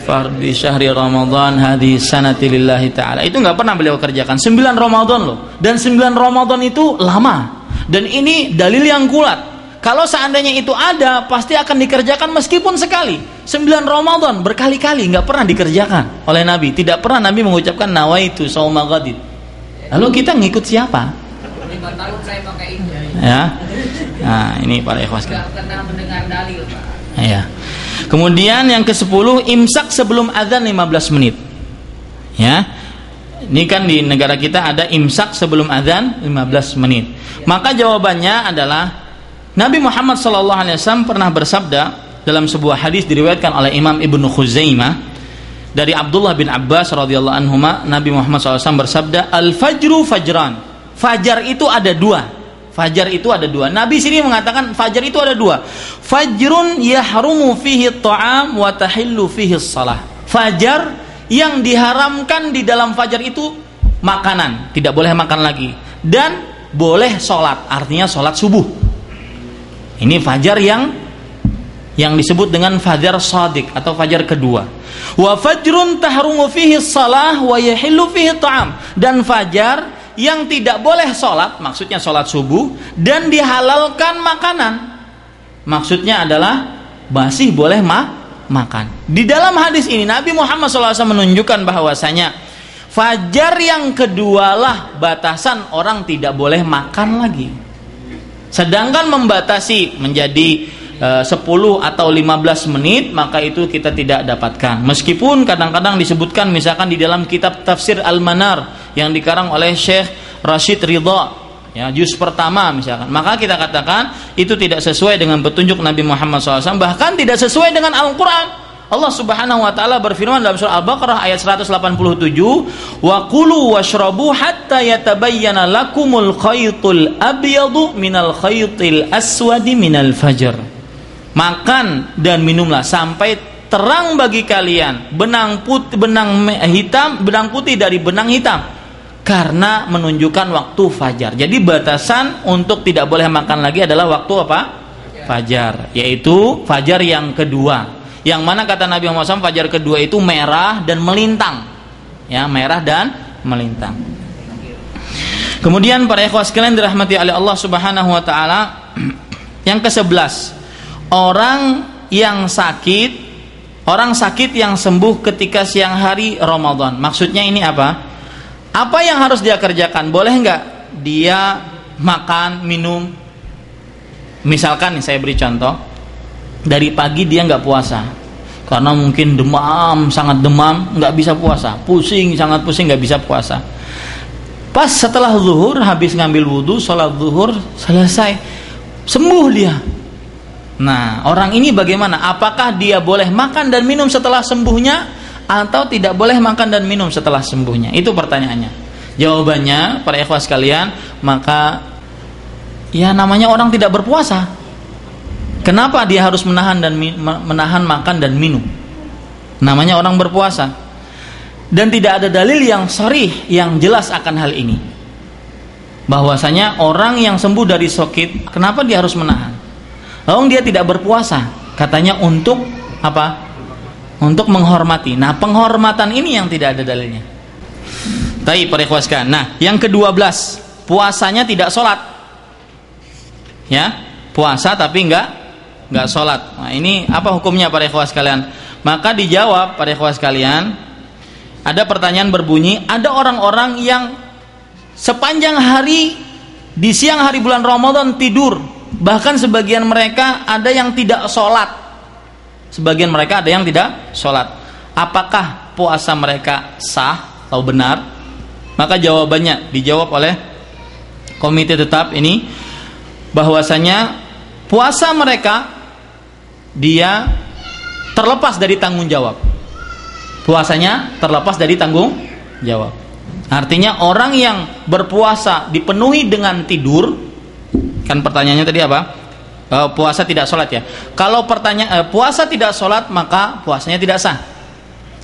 Speaker 3: fardhi syahri Ramadan hadhi sanati lillahi ta'ala. Itu enggak pernah beliau kerjakan. 9 Ramadan loh. Dan 9 Ramadan itu lama. Dan ini dalil yang kuat. Kalau seandainya itu ada, pasti akan dikerjakan meskipun sekali. 9 Ramadan berkali-kali enggak pernah dikerjakan oleh Nabi. Tidak pernah Nabi mengucapkan nawaitu shauma ghadin. Lalu kita ngikut siapa?
Speaker 4: 5 tahun saya pakai itu.
Speaker 3: Ya. Nah, ini para ikhwas.
Speaker 4: Enggak pernah mendengar dalil, Pak.
Speaker 3: Ya. Kemudian yang ke-10, imsak sebelum azan 15 menit. Ya. Ini kan di negara kita ada imsak sebelum azan 15 menit. Maka jawabannya adalah Nabi Muhammad SAW pernah bersabda dalam sebuah hadis diriwayatkan oleh Imam Ibnu Khuzaimah dari Abdullah bin Abbas radhiyallahu anhuma, Nabi Muhammad SAW bersabda, al-fajru fajran. Fajar itu ada 2. Fajar itu ada dua. Nabi sini mengatakan fajar itu ada dua. Fajrun yahrumu fihi ta'am wa tahillu fihi shalah. Fajar yang diharamkan di dalam fajar itu makanan, tidak boleh makan lagi, dan boleh sholat, artinya sholat subuh. Ini fajar yang disebut dengan fajar shadiq atau fajar kedua. Wa fajrun tahrumu fihi shalah wa yahillu fihi ta'am. Dan fajar yang tidak boleh sholat, maksudnya sholat subuh, dan dihalalkan makanan, maksudnya adalah masih boleh makan. Di dalam hadis ini Nabi Muhammad SAW menunjukkan bahwasanya fajar yang kedua lah batasan orang tidak boleh makan lagi. Sedangkan membatasi menjadi 10 atau 15 menit, maka itu kita tidak dapatkan. Meskipun kadang-kadang disebutkan misalkan di dalam kitab Tafsir Al-Manar yang dikarang oleh Syekh Rashid Ridha, ya, juz pertama misalkan, maka kita katakan itu tidak sesuai dengan petunjuk Nabi Muhammad SAW, bahkan tidak sesuai dengan Al-Quran. Allah Subhanahu wa taala berfirman dalam surah Al-Baqarah ayat 187, "Wa kulu washrabu hatta yatabayyana lakumul khaytul abyadu minal khaytil aswadi minal fajr." Makan dan minumlah sampai terang bagi kalian benang putih dari benang hitam, karena menunjukkan waktu fajar. Jadi batasan untuk tidak boleh makan lagi adalah waktu apa? Fajar, yaitu fajar yang kedua. Yang mana kata Nabi Muhammad SAW fajar kedua itu merah dan melintang. Ya, merah dan melintang. Kemudian para ikhwah sekalian dirahmati oleh Allah Subhanahu wa taala, yang ke-11, orang sakit yang sembuh ketika siang hari Ramadan. Maksudnya ini apa? Apa yang harus dia kerjakan? Boleh nggak dia makan, minum? Misalkan saya beri contoh, dari pagi dia nggak puasa karena mungkin demam, sangat demam, nggak bisa puasa, sangat pusing, nggak bisa puasa. Pas setelah zuhur, habis ngambil wudhu, sholat zuhur selesai, sembuh dia. Nah, orang ini bagaimana? Apakah dia boleh makan dan minum setelah sembuhnya atau tidak boleh makan dan minum setelah sembuhnya? Itu pertanyaannya. Jawabannya para ikhwah sekalian, maka ya namanya orang tidak berpuasa. Kenapa dia harus menahan makan dan minum? Namanya orang berpuasa. Dan tidak ada dalil yang sharih yang jelas akan hal ini. Bahwasanya orang yang sembuh dari sakit, kenapa dia harus menahan? Lalu dia tidak berpuasa, katanya untuk apa? Untuk menghormati. Nah, penghormatan ini yang tidak ada dalilnya. Baik, para ikhwah sekalian. Nah, yang ke-12, puasanya tidak sholat. Ya, puasa tapi enggak sholat. Nah, ini apa hukumnya para ikhwah sekalian? Maka dijawab para ikhwah sekalian, ada pertanyaan berbunyi, ada orang-orang yang sepanjang hari di siang hari bulan Ramadan tidur. Bahkan sebagian mereka ada yang tidak sholat. Sebagian mereka ada yang tidak sholat. Apakah puasa mereka sah atau benar? Maka jawabannya dijawab oleh komite tetap ini, bahwasanya puasa mereka dia terlepas dari tanggung jawab. Puasanya terlepas dari tanggung jawab. Artinya orang yang berpuasa dipenuhi dengan tidur. Kan pertanyaannya tadi apa? Puasa tidak sholat ya. Kalau puasa tidak sholat, maka puasanya tidak sah.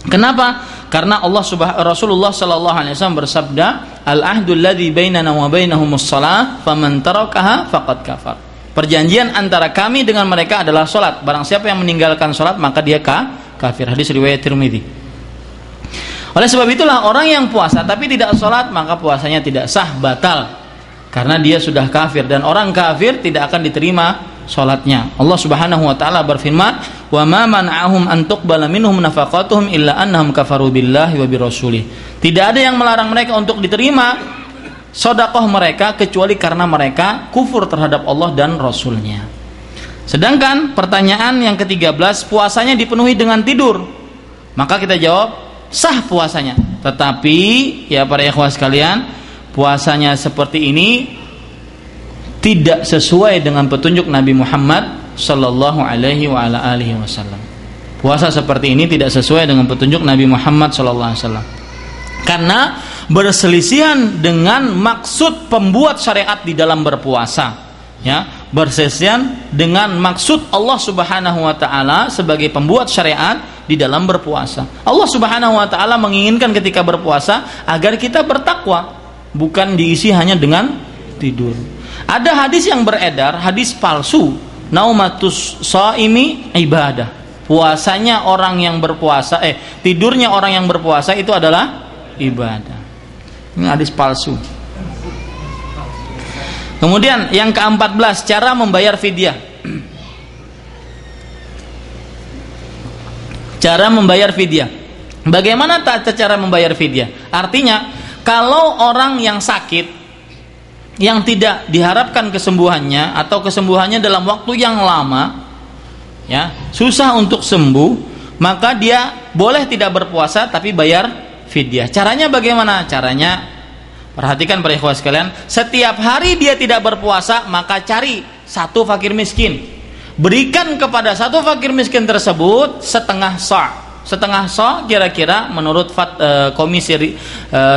Speaker 3: Kenapa? Karena Rasulullah sallallahu alaihi wasallam bersabda, "Al-ahdul ladzi bainana wa bainahumus shalah, faman tarakaha faqad kafar." Perjanjian antara kami dengan mereka adalah sholat. Barang siapa yang meninggalkan sholat, maka dia kafir. Hadis riwayat Tirmidzi. Oleh sebab itulah orang yang puasa tapi tidak sholat, maka puasanya tidak sah, batal. Karena dia sudah kafir, dan orang kafir tidak akan diterima sholatnya. Allah Subhanahu wa taala berfirman, "Wa ma man'ahum an tuqbala minhum nafaqatuhum illa annahum kafaru billahi wa birrasulih." Tidak ada yang melarang mereka untuk diterima sedekah mereka kecuali karena mereka kufur terhadap Allah dan Rasulnya. Sedangkan pertanyaan yang ke-13, puasanya dipenuhi dengan tidur. Maka kita jawab, sah puasanya. Tetapi ya para ikhwah sekalian, puasanya seperti ini tidak sesuai dengan petunjuk Nabi Muhammad sallallahu alaihi wa ala alihi wasallam. Puasa seperti ini tidak sesuai dengan petunjuk Nabi Muhammad sallallahu alaihi wasallam. Karena berselisihan dengan maksud pembuat syariat di dalam berpuasa. Ya, berselisihan dengan maksud Allah Subhanahu wa taala sebagai pembuat syariat di dalam berpuasa. Allah Subhanahu wa taala menginginkan ketika berpuasa agar kita bertakwa, bukan diisi hanya dengan tidur. Ada hadis yang beredar, hadis palsu, naumatus shaimi ibadah. Puasanya orang yang berpuasa, tidurnya orang yang berpuasa itu adalah ibadah. Ini hadis palsu. Kemudian yang ke-14, cara membayar fidyah. Cara membayar fidyah. Bagaimana cara membayar fidyah? Artinya, kalau orang yang sakit, yang tidak diharapkan kesembuhannya atau kesembuhannya dalam waktu yang lama, ya, susah untuk sembuh, maka dia boleh tidak berpuasa tapi bayar fidyah. Caranya bagaimana? Caranya, perhatikan para ikhwah sekalian, setiap hari dia tidak berpuasa, maka cari satu fakir miskin, berikan kepada satu fakir miskin tersebut setengah sa'. Setengah sa' kira-kira menurut komisi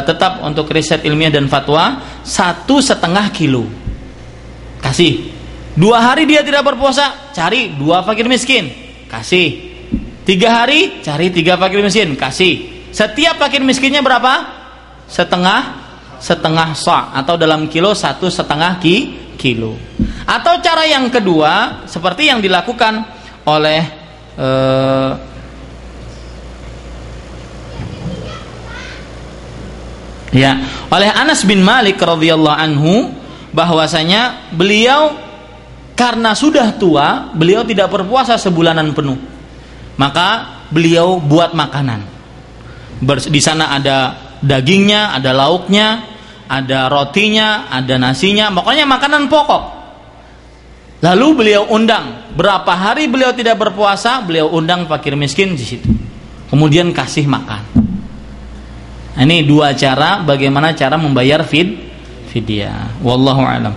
Speaker 3: tetap untuk riset ilmiah dan fatwa 1,5 kilo. Kasih. 2 hari dia tidak berpuasa, cari 2 fakir miskin, kasih. 3 hari cari 3 fakir miskin, kasih. Setiap fakir miskinnya berapa? Setengah sa', atau dalam kilo 1,5 kilo. Atau cara yang kedua seperti yang dilakukan oleh oleh Anas bin Malik radhiyallahu anhu, bahwasanya beliau karena sudah tua, beliau tidak berpuasa sebulanan penuh, maka beliau buat makanan. Di sana ada dagingnya, ada lauknya, ada rotinya, ada nasinya, pokoknya makanan pokok. Lalu beliau undang, berapa hari beliau tidak berpuasa, beliau undang fakir miskin di situ, kemudian kasih makan. Ini 2 cara bagaimana cara membayar fidyah. Wallahu a'lam.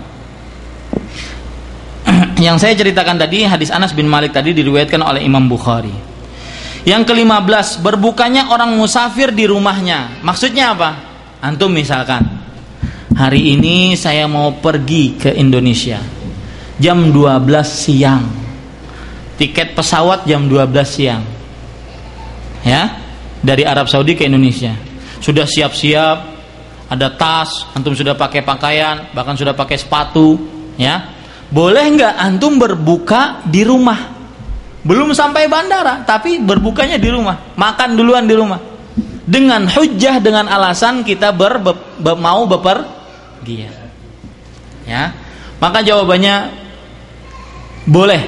Speaker 3: Yang saya ceritakan tadi, hadis Anas bin Malik tadi diriwayatkan oleh Imam Bukhari. Yang ke-15, berbukanya orang musafir di rumahnya. Maksudnya apa? Antum misalkan, hari ini saya mau pergi ke Indonesia jam 12 siang, tiket pesawat jam 12 siang, ya, dari Arab Saudi ke Indonesia. Sudah siap-siap, ada tas, antum sudah pakai pakaian, bahkan sudah pakai sepatu, ya. Boleh nggak antum berbuka di rumah? Belum sampai bandara, tapi berbukanya di rumah, makan duluan di rumah, dengan hujjah, dengan alasan kita mau bepergian, ya. Maka jawabannya boleh.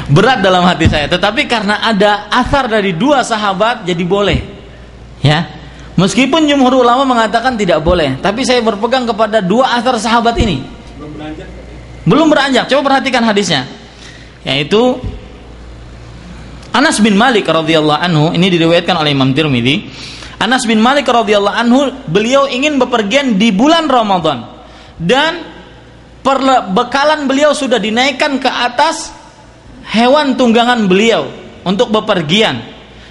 Speaker 3: Berat dalam hati saya, tetapi karena ada athar dari 2 sahabat jadi boleh, ya. Meskipun jumhur ulama mengatakan tidak boleh, tapi saya berpegang kepada 2 athar sahabat ini. Belum beranjak. Coba perhatikan hadisnya, yaitu Anas bin Malik radhiyallahu anhu, ini diriwayatkan oleh Imam Tirmidzi. Anas bin Malik radhiyallahu anhu, beliau ingin bepergian di bulan Ramadan dan bekalan beliau sudah dinaikkan ke atas hewan tunggangan beliau untuk bepergian.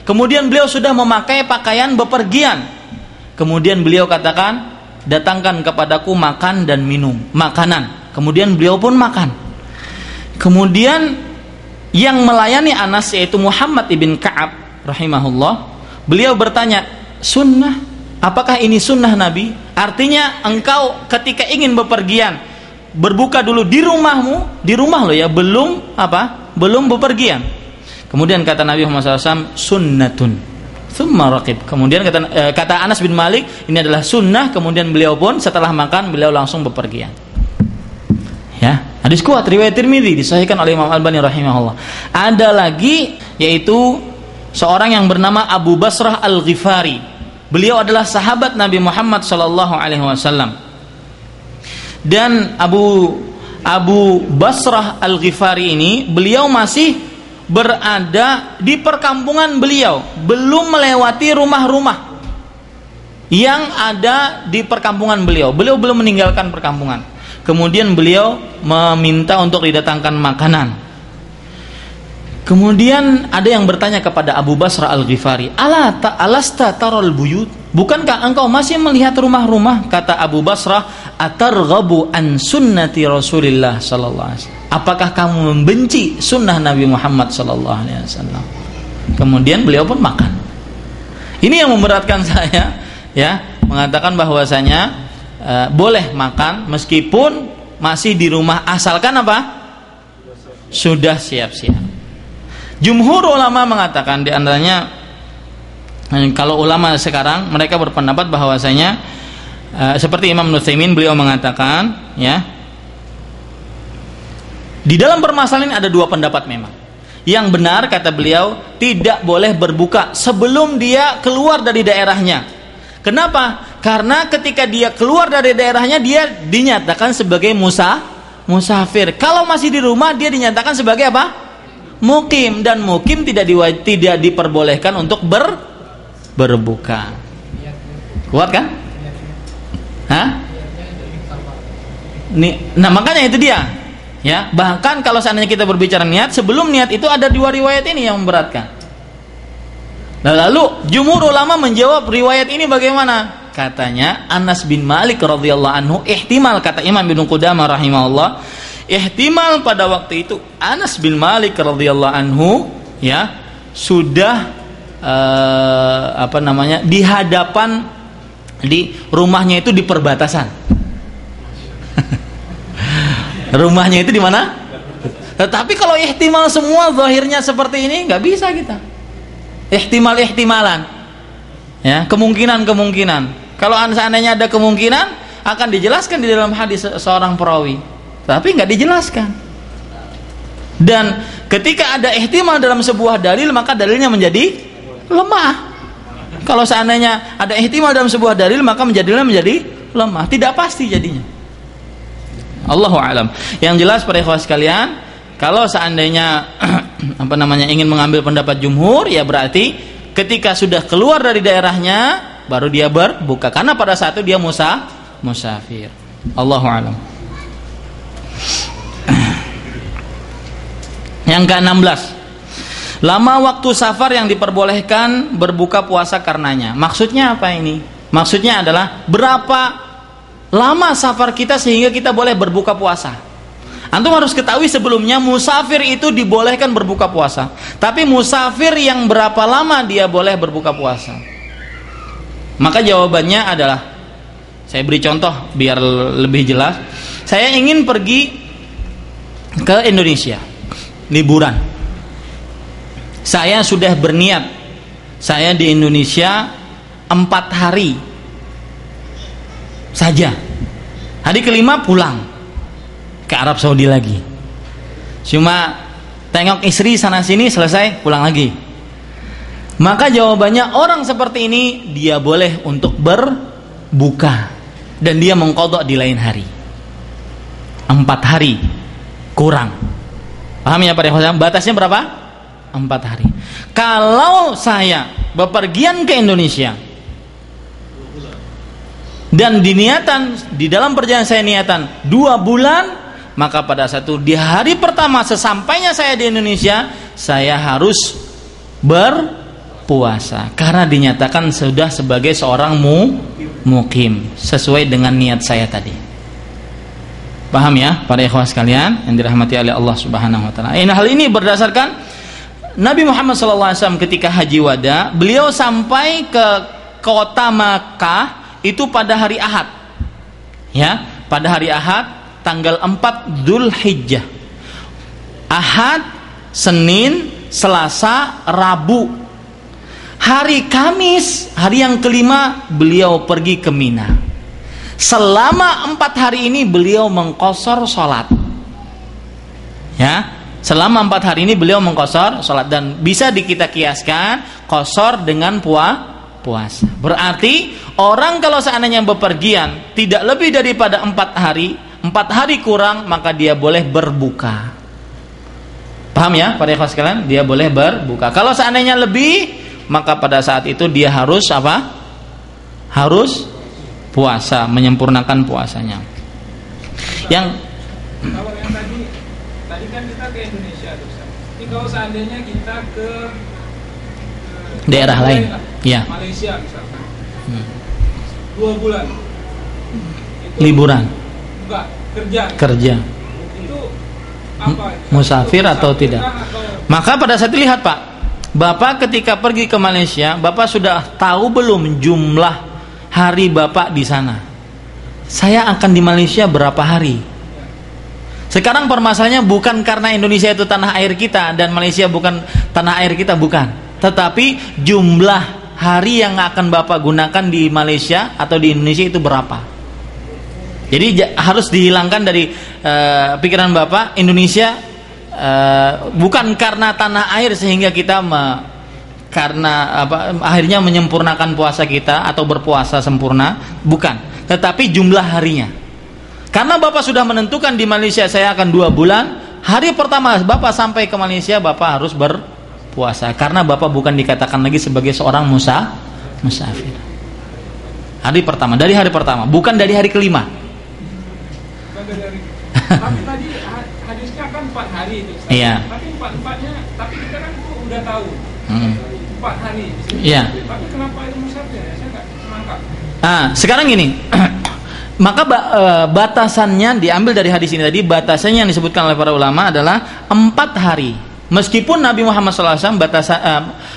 Speaker 3: Kemudian beliau sudah memakai pakaian bepergian. Kemudian beliau katakan, datangkan kepadaku makan dan minum, makanan. Kemudian beliau pun makan. Kemudian yang melayani Anas yaitu Muhammad ibn Ka'ab rahimahullah, beliau bertanya, sunnah? Apakah ini sunnah Nabi? Artinya engkau ketika ingin bepergian berbuka dulu di rumahmu, di rumah lo ya, belum apa? Belum bepergian. Kemudian kata Nabi Muhammad SAW, sunnatun tsumma raqib. Kemudian kata Anas bin Malik, ini adalah sunnah. Kemudian beliau pun setelah makan beliau langsung bepergian. Ya, hadis kuat riwayat Tirmidzi, disahihkan oleh Imam Albani rahimahullah. Ada lagi yaitu seorang yang bernama Abu Basrah Al-Ghifari. Beliau adalah sahabat Nabi Muhammad sallallahu alaihi wasallam. Dan Abu Basrah Al-Ghifari ini, beliau masih berada di perkampungan beliau, belum melewati rumah-rumah yang ada di perkampungan beliau. Beliau belum meninggalkan perkampungan. Kemudian beliau meminta untuk didatangkan makanan. Kemudian ada yang bertanya kepada Abu Basrah Al-Ghifari, alasta tarol buyut? Bukankah engkau masih melihat rumah-rumah? Kata Abu Basrah, atarghabu an sunnati Rasulillah sallallahu alaihi wasallam. Apakah kamu membenci sunnah Nabi Muhammad sallallahu alaihi wasallam? Kemudian beliau pun makan. Ini yang memberatkan saya, ya, mengatakan bahwasanya boleh makan meskipun masih di rumah, asalkan apa? Sudah siap-siap. Jumhur ulama mengatakan, di antaranya kalau ulama sekarang mereka berpendapat bahwasanya seperti Imam Nutsaimin, beliau mengatakan, ya, di dalam permasalahan ini ada dua pendapat memang. Yang benar kata beliau, tidak boleh berbuka sebelum dia keluar dari daerahnya. Kenapa? Karena ketika dia keluar dari daerahnya dia dinyatakan sebagai musafir. Kalau masih di rumah dia dinyatakan sebagai apa? Mukim, dan mukim tidak diperbolehkan untuk berbuka. Kuat kan? Hah? Nah makanya itu dia, ya. Bahkan kalau seandainya kita berbicara niat, sebelum niat itu ada dua riwayat ini yang memberatkan. Nah, lalu jumhur ulama menjawab riwayat ini bagaimana? Katanya Anas bin Malik radhiyallahu anhu, ihtimal, kata Imam Ibnu Qudamah rahimahullah, ihtimal pada waktu itu Anas bin Malik radhiyallahu anhu, ya, sudah di hadapan, di rumahnya itu di perbatasan. Rumahnya itu di mana? Tetapi kalau ihtimal semua zahirnya seperti ini, nggak bisa kita. Ihtimalan, ya, kemungkinan. Kalau seandainya ada kemungkinan, akan dijelaskan di dalam hadis seorang perawi. Tapi nggak dijelaskan. Dan ketika ada ihtimal dalam sebuah dalil, maka dalilnya menjadi lemah. Kalau seandainya ada ihtimal dalam sebuah dalil, maka dalilnya menjadi lemah, tidak pasti jadinya. Allahu a'lam. Yang jelas para ikhwah sekalian, kalau seandainya ingin mengambil pendapat jumhur, ya berarti ketika sudah keluar dari daerahnya baru dia berbuka, karena pada saat itu dia musafir. Allahu a'lam. Yang ke-16, lama waktu safar yang diperbolehkan berbuka puasa karenanya. Maksudnya apa ini? Maksudnya adalah berapa lama safar kita sehingga kita boleh berbuka puasa. Antum harus ketahui sebelumnya, musafir itu dibolehkan berbuka puasa. Tapi musafir yang berapa lama dia boleh berbuka puasa? Maka jawabannya adalah, saya beri contoh biar lebih jelas. Saya ingin pergi ke Indonesia liburan. Saya sudah berniat, saya di Indonesia 4 hari saja. Hari kelima pulang ke Arab Saudi lagi. Cuma tengok istri sana sini, selesai pulang lagi. Maka jawabannya, orang seperti ini dia boleh untuk berbuka dan dia mengqadha di lain hari. 4 hari kurang. Paham ya Pak Ikhwan? Batasnya berapa? 4 hari. Kalau saya bepergian ke Indonesia dan di dalam perjalanan saya niatan 2 bulan, maka pada satu di hari pertama sesampainya saya di Indonesia, saya harus berpuasa karena dinyatakan sudah sebagai seorang mukim sesuai dengan niat saya tadi. Paham ya para ikhwah sekalian yang dirahmati oleh Allah Subhanahu wa taala. Hal ini berdasarkan Nabi Muhammad SAW ketika haji wada, beliau sampai ke kota Makkah itu pada hari Ahad. Ya, pada hari Ahad tanggal 4 Dzulhijjah. Ahad, Senin, Selasa, Rabu. Hari Kamis, hari yang kelima, beliau pergi ke Mina. Selama 4 hari ini beliau mengqashar salat. Ya, selama 4 hari ini beliau mengqashar salat, dan bisa kita kiaskan qashar dengan puasa. Berarti orang kalau seandainya bepergian tidak lebih daripada 4 hari kurang, maka dia boleh berbuka. Paham ya para ikhwan sekalian? Dia boleh berbuka. Kalau seandainya lebih, maka pada saat itu dia harus apa? Harus puasa, menyempurnakan puasanya.
Speaker 5: Kalau yang tadi kan kita ke Indonesia, terus ini kalau seandainya kita ke
Speaker 3: daerah lain, ya,
Speaker 5: Malaysia misalkan, 2 bulan itu
Speaker 3: liburan,
Speaker 5: enggak kerja, itu apa?
Speaker 3: musafir atau tidak?
Speaker 5: Atau
Speaker 3: Maka pada saat itu lihat Pak, Bapak ketika pergi ke Malaysia, Bapak sudah tahu belum jumlah hari Bapak di sana? Saya akan di Malaysia berapa hari? Sekarang permasalahannya bukan karena Indonesia itu tanah air kita dan Malaysia bukan tanah air kita, bukan. Tetapi jumlah hari yang akan Bapak gunakan di Malaysia atau di Indonesia itu berapa? Jadi harus dihilangkan dari pikiran Bapak Indonesia bukan karena tanah air sehingga kita karena akhirnya menyempurnakan puasa kita atau berpuasa sempurna, bukan. Tetapi jumlah harinya. Karena Bapak sudah menentukan di Malaysia saya akan 2 bulan, hari pertama Bapak sampai ke Malaysia Bapak harus berpuasa karena Bapak bukan dikatakan lagi sebagai seorang musafir. Hari pertama, dari hari pertama, bukan dari hari kelima.
Speaker 5: Tapi tadi hadisnya kan 4 hari itu.
Speaker 3: Iya.
Speaker 5: Tapi 4-4-nya, tapi kita kan udah tahu 4 hari.
Speaker 3: Iya.
Speaker 5: Tapi kenapa itu musafir? Saya nggak menangkap.
Speaker 3: Sekarang gini. Maka batasannya diambil dari hadis ini tadi, batasannya yang disebutkan oleh para ulama adalah 4 hari. Meskipun Nabi Muhammad SAW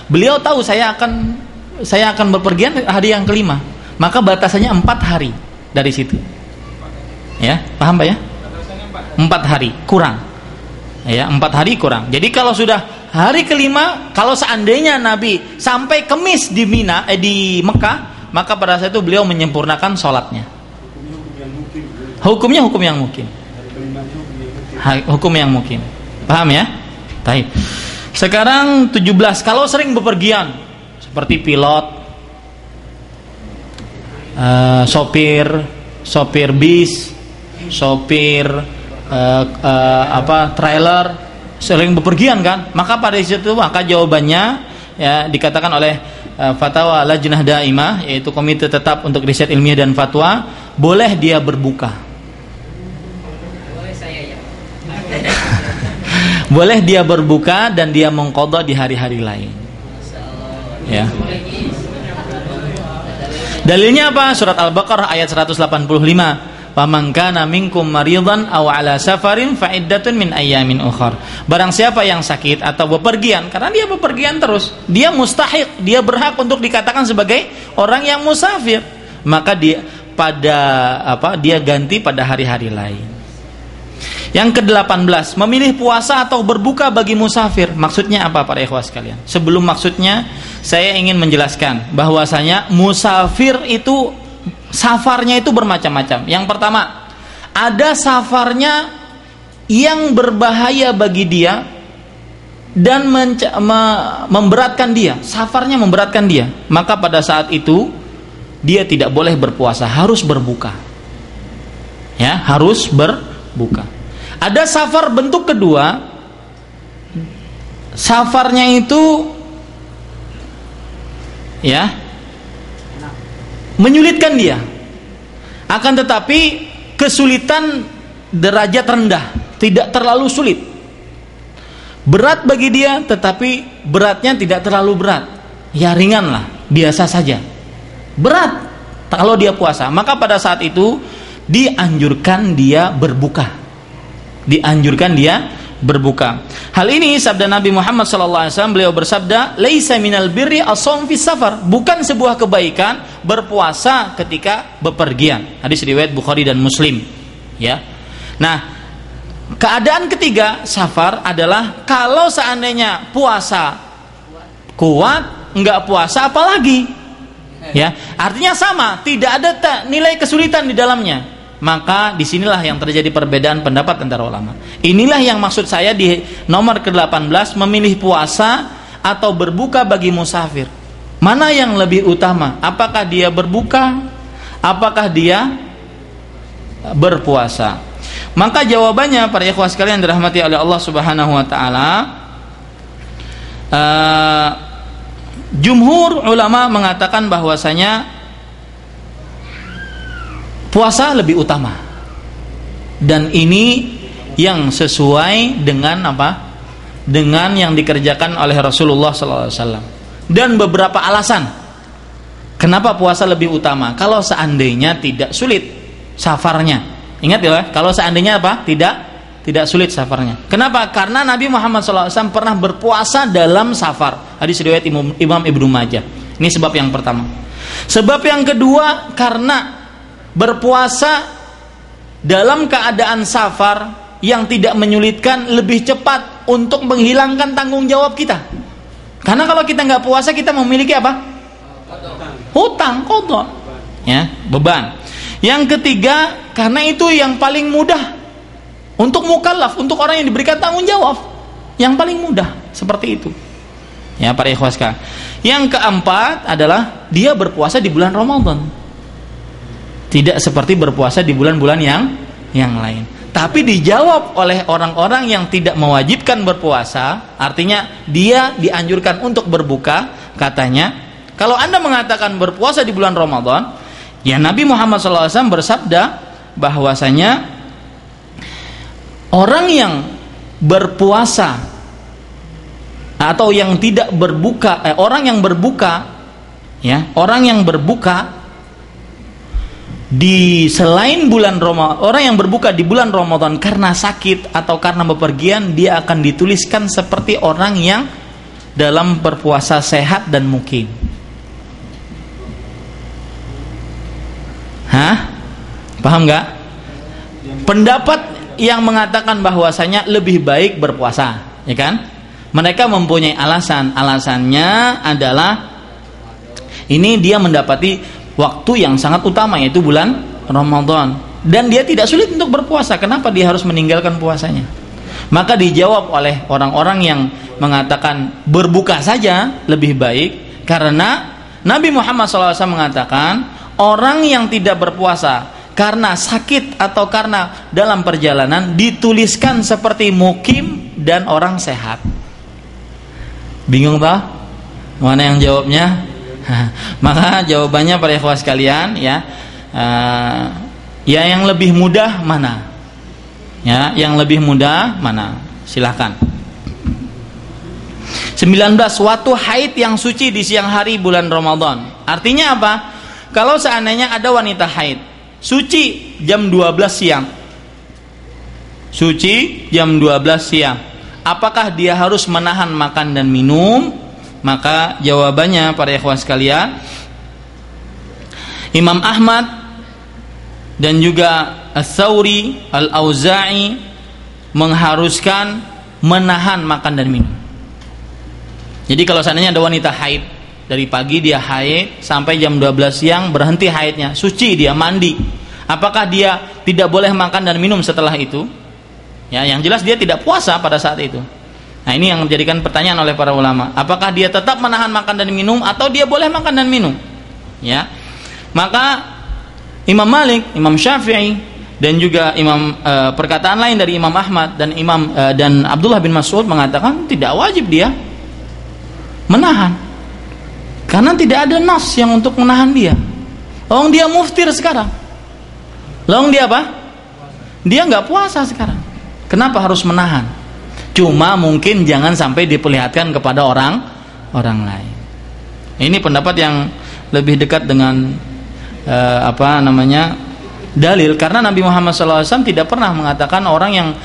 Speaker 3: beliau tahu saya akan berpergian hari yang kelima, maka batasannya 4 hari dari situ. Ya, paham Pak ya? 4 hari kurang. Ya, 4 hari kurang. Jadi kalau sudah hari kelima, kalau seandainya Nabi sampai Kemis di Mina, di Mekah, maka pada saat itu beliau menyempurnakan sholatnya. Hukumnya hukum yang mungkin. Hukum yang mungkin. Paham ya? Baik. Sekarang 17. Kalau sering bepergian seperti pilot, sopir bis, sopir trailer, sering bepergian kan? Maka pada situ maka jawabannya ya dikatakan oleh Fatwa Lajnah Daimah, yaitu komite tetap untuk riset ilmiah dan fatwa, boleh dia berbuka. Boleh dia berbuka dan dia mengqadha di hari-hari lain. Ya. Dalilnya apa? Surat Al-Baqarah ayat 185. Faman kana minkum maridan aw ala safarin fa iddatun min ayyamin ukhar. Barang siapa yang sakit atau bepergian, karena dia bepergian terus, dia mustahiq, dia berhak untuk dikatakan sebagai orang yang musafir, maka dia dia ganti pada hari-hari lain. Yang ke-18, memilih puasa atau berbuka bagi musafir. Maksudnya apa para ikhwah sekalian? Sebelum maksudnya, saya ingin menjelaskan bahwasanya musafir itu safarnya itu bermacam-macam. Yang pertama, ada safarnya yang berbahaya bagi dia dan memberatkan dia. Safarnya memberatkan dia. Maka pada saat itu dia tidak boleh berpuasa, harus berbuka. Ya, harus berbuka. Ada safar bentuk kedua, safarnya itu ya menyulitkan dia, akan tetapi kesulitan derajat rendah, tidak terlalu sulit. Berat bagi dia, tetapi beratnya tidak terlalu berat, ya ringan lah, biasa saja. Berat kalau dia puasa, maka pada saat itu dianjurkan dia berbuka. Dianjurkan dia berbuka. Hal ini sabda Nabi Muhammad SAW, beliau bersabda, "Laisa minal birri as-shaum fis safar." Bukan sebuah kebaikan berpuasa ketika bepergian. Hadis riwayat Bukhari dan Muslim. Ya. Nah, keadaan ketiga safar adalah kalau seandainya puasa kuat, enggak puasa apalagi. Ya, artinya sama, tidak ada nilai kesulitan di dalamnya. Maka disinilah yang terjadi perbedaan pendapat antara ulama. Inilah yang maksud saya di nomor ke-18, memilih puasa atau berbuka bagi musafir. Mana yang lebih utama? Apakah dia berbuka? Apakah dia berpuasa? Maka jawabannya para ikhwah sekalian dirahmati oleh Allah Subhanahu wa taala, jumhur ulama mengatakan bahwasanya puasa lebih utama, dan ini yang sesuai dengan apa? dengan yang dikerjakan oleh Rasulullah SAW. Dan beberapa alasan kenapa puasa lebih utama kalau seandainya tidak sulit safarnya. Ingat ya, kalau seandainya apa? Tidak sulit safarnya. Kenapa? Karena Nabi Muhammad SAW pernah berpuasa dalam safar. Hadis riwayat Imam Ibnu Majah. Ini sebab yang pertama. Sebab yang kedua, karena berpuasa dalam keadaan safar yang tidak menyulitkan lebih cepat untuk menghilangkan tanggung jawab kita. Karena kalau kita nggak puasa, kita memiliki apa? Hutang, qadha, ya, beban. Yang ketiga, karena itu yang paling mudah untuk mukallaf, untuk orang yang diberikan tanggung jawab, yang paling mudah seperti itu. Ya, para ikhwas sekalian. Yang keempat adalah dia berpuasa di bulan Ramadan. Tidak seperti berpuasa di bulan-bulan yang lain. Tapi dijawab oleh orang-orang yang tidak mewajibkan berpuasa, artinya dia dianjurkan untuk berbuka. Katanya, kalau Anda mengatakan berpuasa di bulan Ramadan, ya Nabi Muhammad SAW bersabda bahwasanya orang yang berpuasa atau yang tidak berbuka, orang yang berbuka, ya, orang yang berbuka di selain bulan Ramadan, orang yang berbuka di bulan Ramadan karena sakit atau karena bepergian, dia akan dituliskan seperti orang yang dalam berpuasa sehat dan mukim. Paham nggak? Pendapat yang mengatakan bahwasanya lebih baik berpuasa, ya kan? Mereka mempunyai alasan. Alasannya adalah ini dia mendapati waktu yang sangat utama, yaitu bulan Ramadan, dan dia tidak sulit untuk berpuasa. Kenapa dia harus meninggalkan puasanya? Maka dijawab oleh orang-orang yang mengatakan berbuka saja lebih baik, karena Nabi Muhammad SAW mengatakan orang yang tidak berpuasa karena sakit atau karena dalam perjalanan dituliskan seperti mukim dan orang sehat. Bingung tak? Mana yang jawabnya? Maka jawabannya para ikhwas sekalian, ya, ya yang lebih mudah mana? Ya, yang lebih mudah mana? Silahkan. 19. Suatu haid yang suci di siang hari bulan Ramadan. Artinya apa? Kalau seandainya ada wanita haid suci jam 12 siang, suci jam 12 siang, apakah dia harus menahan makan dan minum? Maka jawabannya para ikhwan sekalian, Imam Ahmad dan juga Ats-Tsauri, Al-Auza'i mengharuskan menahan makan dan minum. Jadi kalau seandainya ada wanita haid, dari pagi dia haid sampai jam 12 siang berhenti haidnya, suci dia, mandi, apakah dia tidak boleh makan dan minum setelah itu? Ya, yang jelas dia tidak puasa pada saat itu. Nah, ini yang menjadikan pertanyaan oleh para ulama. Apakah dia tetap menahan makan dan minum atau dia boleh makan dan minum? Ya. Maka Imam Malik, Imam Syafi'i dan juga perkataan lain dari Imam Ahmad dan dan Abdullah bin Mas'ud mengatakan tidak wajib dia menahan. Karena tidak ada nas yang untuk menahan dia. Long dia muftir sekarang. Long dia apa? Dia nggak puasa sekarang. Kenapa harus menahan? Cuma mungkin jangan sampai diperlihatkan kepada orang lain. Ini pendapat yang lebih dekat dengan dalil, karena Nabi Muhammad SAW tidak pernah mengatakan orang yang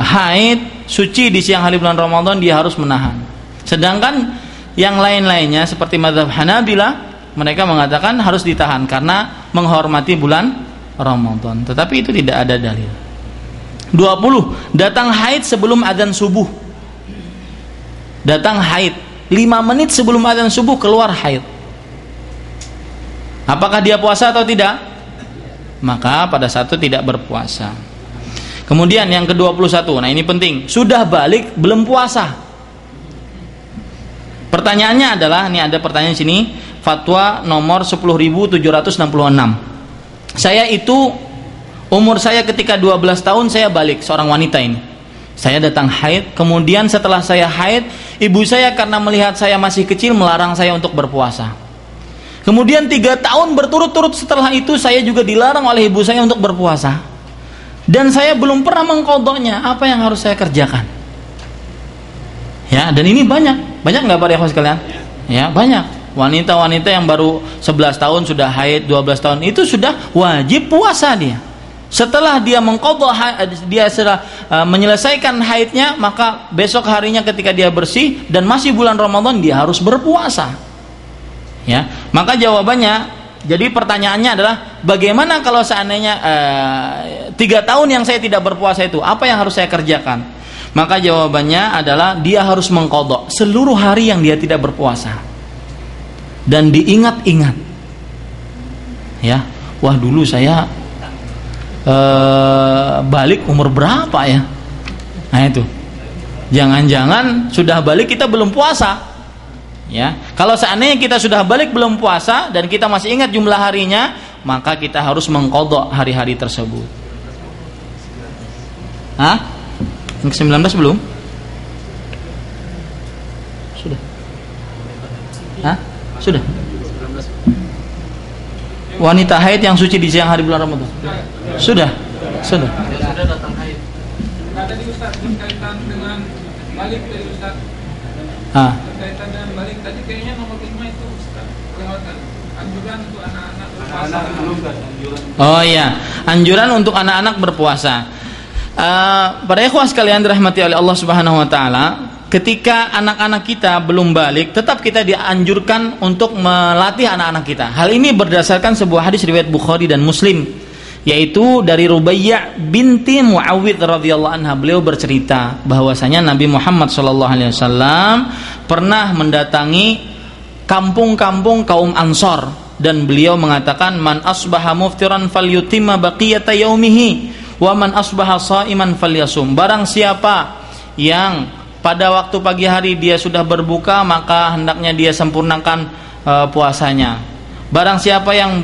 Speaker 3: haid suci di siang hari bulan Ramadan dia harus menahan. Sedangkan yang lain-lainnya seperti mazhab Hanabilah, mereka mengatakan harus ditahan karena menghormati bulan Ramadan. Tetapi itu tidak ada dalil. 20. Datang haid sebelum adzan subuh. Datang haid 5 menit sebelum adzan subuh keluar haid. Apakah dia puasa atau tidak? Maka pada saat itu tidak berpuasa. Kemudian yang ke-21. Nah, ini penting. Sudah balik belum puasa. Pertanyaannya adalah, ini ada pertanyaan sini, fatwa nomor 10.766. Saya itu umur saya ketika 12 tahun saya balik, seorang wanita ini. Saya datang haid, kemudian setelah saya haid, ibu saya karena melihat saya masih kecil melarang saya untuk berpuasa. Kemudian 3 tahun berturut-turut setelah itu saya juga dilarang oleh ibu saya untuk berpuasa. Dan saya belum pernah mengqadhanya. Apa yang harus saya kerjakan? Ya, dan ini banyak nggak para ikhwan sekalian? Ya, banyak. Wanita-wanita yang baru 11 tahun sudah haid, 12 tahun itu sudah wajib puasa dia. Setelah dia mengqadha, dia sudah menyelesaikan haidnya, maka besok harinya ketika dia bersih dan masih bulan Ramadan dia harus berpuasa. Ya, maka jawabannya, jadi pertanyaannya adalah bagaimana kalau seandainya 3 tahun yang saya tidak berpuasa itu, apa yang harus saya kerjakan? Maka jawabannya adalah dia harus mengqadha seluruh hari yang dia tidak berpuasa. Dan diingat-ingat. Ya, wah dulu saya balik umur berapa ya? Nah itu, jangan-jangan sudah balik kita belum puasa, ya. Kalau seandainya kita sudah balik belum puasa dan kita masih ingat jumlah harinya, maka kita harus mengqadha hari-hari tersebut. Hah? Yang ke-19 belum? Sudah. Hah? Sudah. Wanita haid yang suci di siang hari bulan Ramadan. Sudah. Sudah datang haid.
Speaker 5: Nah, tadi Ustaz berkaitan dengan balik dari Ustaz. Berkaitan dengan balik tadi kayaknya nomor 5 itu Ustaz kelewatan. Anjuran untuk anak-anak berpuasa.
Speaker 3: Oh iya, anjuran untuk anak-anak berpuasa. Para ikhwah sekalian dirahmati oleh Allah Subhanahu wa taala, ketika anak-anak kita belum balik, tetap kita dianjurkan untuk melatih anak-anak kita. Hal ini berdasarkan sebuah hadis riwayat Bukhari dan Muslim, yaitu dari Rubaiyah binti Muawwidh radhiyallahu anha. Beliau bercerita bahwasanya Nabi Muhammad sallallahu alaihi wasallam pernah mendatangi kampung-kampung kaum Ansor, dan beliau mengatakan, man asbaha muftiran falyutimma baqiyata yaumihi wa man asbaha shaiman falyasum. Barang siapa yang pada waktu pagi hari dia sudah berbuka, maka hendaknya dia sempurnakan puasanya. Barang siapa yang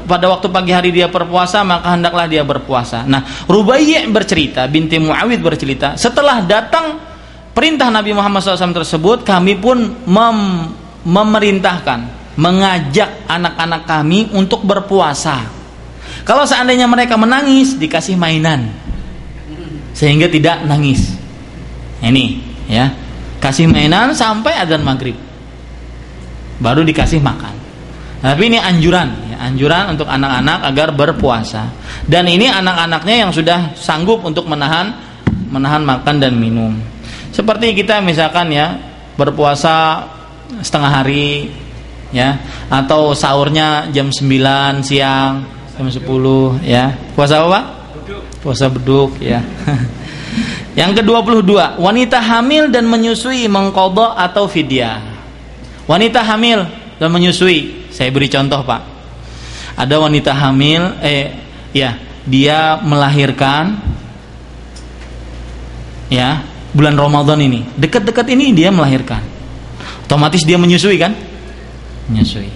Speaker 3: pada waktu pagi hari dia berpuasa, maka hendaklah dia berpuasa. Nah, Rubaiyah bercerita, binti Muawwidh bercerita, setelah datang perintah Nabi Muhammad SAW tersebut, kami pun memerintahkan, mengajak anak-anak kami untuk berpuasa. Kalau seandainya mereka menangis, dikasih mainan sehingga tidak nangis. Ini ya, kasih mainan sampai adzan maghrib, baru dikasih makan. Tapi ini anjuran, ya, anjuran untuk anak-anak agar berpuasa. Dan ini anak-anaknya yang sudah sanggup untuk menahan makan dan minum. Seperti kita misalkan ya, berpuasa setengah hari, ya, atau sahurnya jam 9 siang, jam 10, ya. Puasa apa, Pak? Puasa beduk, ya. Yang ke-22, wanita hamil dan menyusui mengqadha atau fidyah. Wanita hamil dan menyusui, saya beri contoh, Pak. Ada wanita hamil, dia melahirkan, ya, bulan Ramadan ini, dekat-dekat ini dia melahirkan, otomatis dia menyusui kan? Menyusui.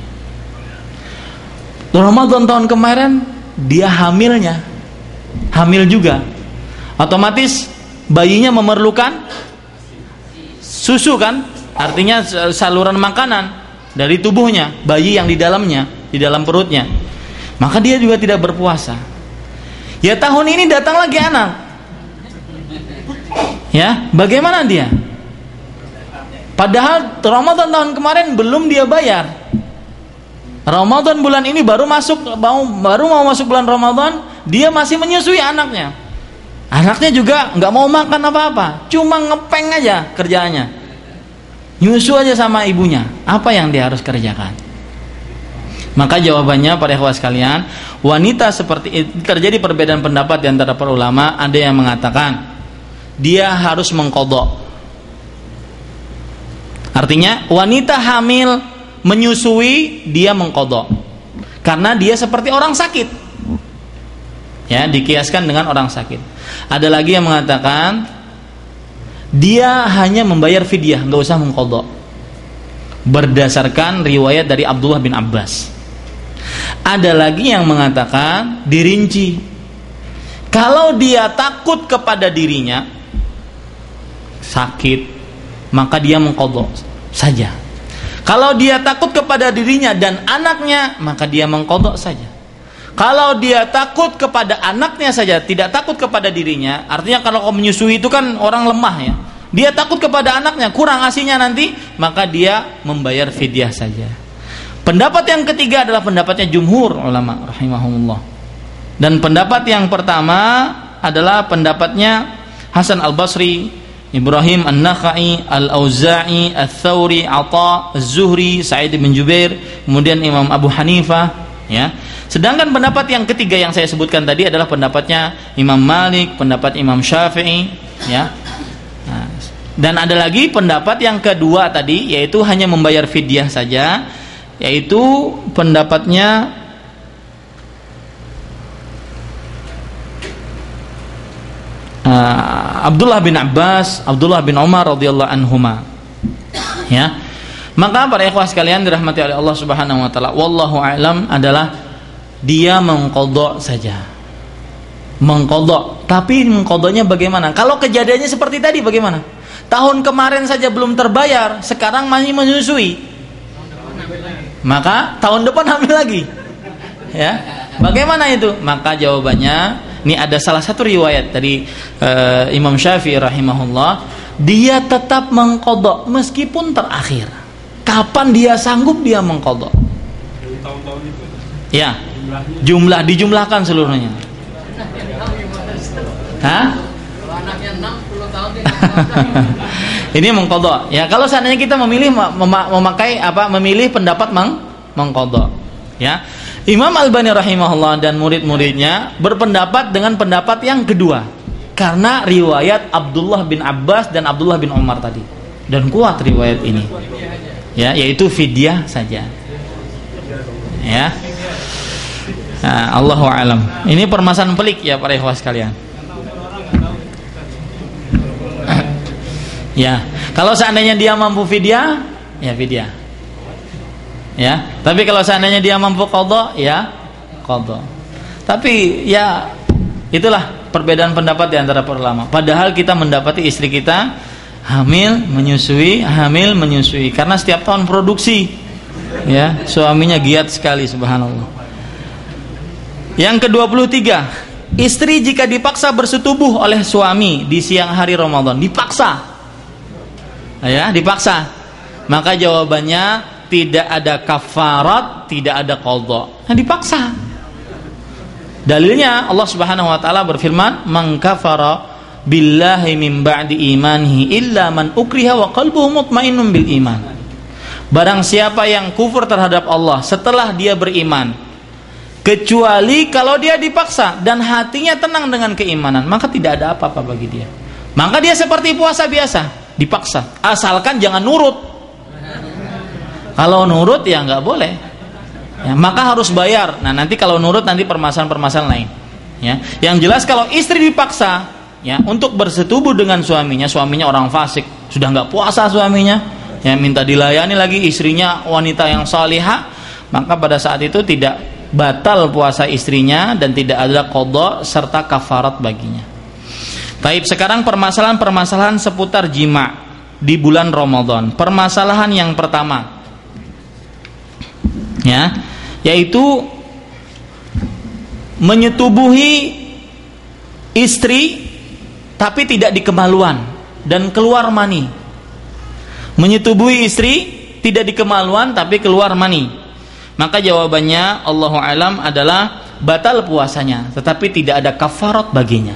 Speaker 3: Ramadan tahun kemarin dia hamil juga, otomatis bayinya memerlukan susu kan? Artinya saluran makanan dari tubuhnya bayi yang di dalamnya, di dalam perutnya. Maka dia juga tidak berpuasa. Ya, tahun ini datang lagi anak. Ya, bagaimana dia? Padahal Ramadan tahun kemarin belum dia bayar. Ramadan bulan ini baru mau masuk bulan Ramadan, dia masih menyusui anaknya. Anaknya juga nggak mau makan apa-apa, cuma ngepeng aja kerjaannya, nyusu aja sama ibunya. Apa yang dia harus kerjakan? Maka jawabannya para ikhwah sekalian, wanita seperti itu, terjadi perbedaan pendapat di antara para ulama. Ada yang mengatakan dia harus mengqadha. Artinya wanita hamil menyusui dia mengqadha karena dia seperti orang sakit, ya, dikiaskan dengan orang sakit. Ada lagi yang mengatakan dia hanya membayar fidyah, nggak usah mengqadha, berdasarkan riwayat dari Abdullah bin Abbas. Ada lagi yang mengatakan dirinci, kalau dia takut kepada dirinya sakit, maka dia mengqadha saja. Kalau dia takut kepada dirinya dan anaknya, maka dia mengqadha saja. Kalau dia takut kepada anaknya saja, tidak takut kepada dirinya, artinya kalau menyusui itu kan orang lemah, ya, dia takut kepada anaknya, kurang ASINya nanti, maka dia membayar fidyah saja. Pendapat yang ketiga adalah pendapatnya jumhur ulama rahimahumullah. Dan pendapat yang pertama adalah pendapatnya Hasan Al-Basri, Ibrahim An-Nakhai, Al-Auza'i, Al-Thawri, Atha, Az-Zuhri, Sa'id bin Jubair, kemudian Imam Abu Hanifah, ya. Sedangkan pendapat yang ketiga yang saya sebutkan tadi adalah pendapatnya Imam Malik, pendapat Imam Syafi'i, ya. Nah, dan ada lagi pendapat yang kedua tadi, yaitu hanya membayar fidyah saja, yaitu pendapatnya Abdullah bin Abbas, Abdullah bin Umar radhiyallahu anhuma. Ya. Maka para ikhwah sekalian dirahmati oleh Allah Subhanahu wa taala, wallahu a'lam adalah dia mengqadha saja. Mengqadha, tapi mengqadhanya bagaimana? Kalau kejadiannya seperti tadi bagaimana? Tahun kemarin saja belum terbayar, sekarang masih menyusui. Maka tahun depan hamil lagi. Ya. Bagaimana itu? Maka jawabannya, ini ada salah satu riwayat dari Imam Syafi'i rahimahullah, dia tetap mengqadha meskipun terakhir. Kapan dia sanggup dia mengqadha. Ya, dijumlahkan seluruhnya. Hah?
Speaker 4: Kalau anaknya 60 tahun dia
Speaker 3: Ini mengqadha. Ya, kalau seandainya kita memilih memilih pendapat mengqadha. Ya. Imam Albani rahimahullah dan murid-muridnya berpendapat dengan pendapat yang kedua. Karena riwayat Abdullah bin Abbas dan Abdullah bin Umar tadi. Dan kuat riwayat ini. Ya, yaitu fidyah saja. Ya. Nah, Allahu a'lam. Ini permasalahan pelik ya para ikhwah sekalian. Ya, kalau seandainya dia mampu fidyah, ya fidyah. Ya, tapi kalau seandainya dia mampu qadha, ya qadha. Tapi ya itulah perbedaan pendapat di antara para ulama. Padahal kita mendapati istri kita hamil menyusui karena setiap tahun produksi. Ya, suaminya giat sekali subhanallah. Yang ke-23, istri jika dipaksa bersetubuh oleh suami di siang hari Ramadan, dipaksa. Ya, dipaksa. Maka jawabannya tidak ada kafarat, tidak ada qadha. Nah, dipaksa. Dalilnya Allah Subhanahu wa taala berfirman, "Man kafara billahi min ba'di imanihi illa man ukriha wa qalbuhu mutmainnun bil iman." Barang siapa yang kufur terhadap Allah setelah dia beriman, kecuali kalau dia dipaksa dan hatinya tenang dengan keimanan, maka tidak ada apa-apa bagi dia. Maka dia seperti puasa biasa, dipaksa, asalkan jangan nurut. Kalau nurut ya nggak boleh, ya, maka harus bayar. Nah nanti kalau nurut nanti permasalahan lain. Ya, yang jelas kalau istri dipaksa, ya, untuk bersetubuh dengan suaminya orang fasik, sudah nggak puasa suaminya, ya, minta dilayani lagi istrinya wanita yang salihah, maka pada saat itu tidak batal puasa istrinya dan tidak ada qadha serta kafarat baginya. Baik, sekarang permasalahan seputar jima di bulan Ramadan. Permasalahan yang pertama, ya, yaitu menyetubuhi istri tapi tidak di kemaluan dan keluar mani. Menyetubuhi istri tidak di kemaluan tapi keluar mani. Maka jawabannya Allahu a'lam adalah batal puasanya, tetapi tidak ada kafarat baginya.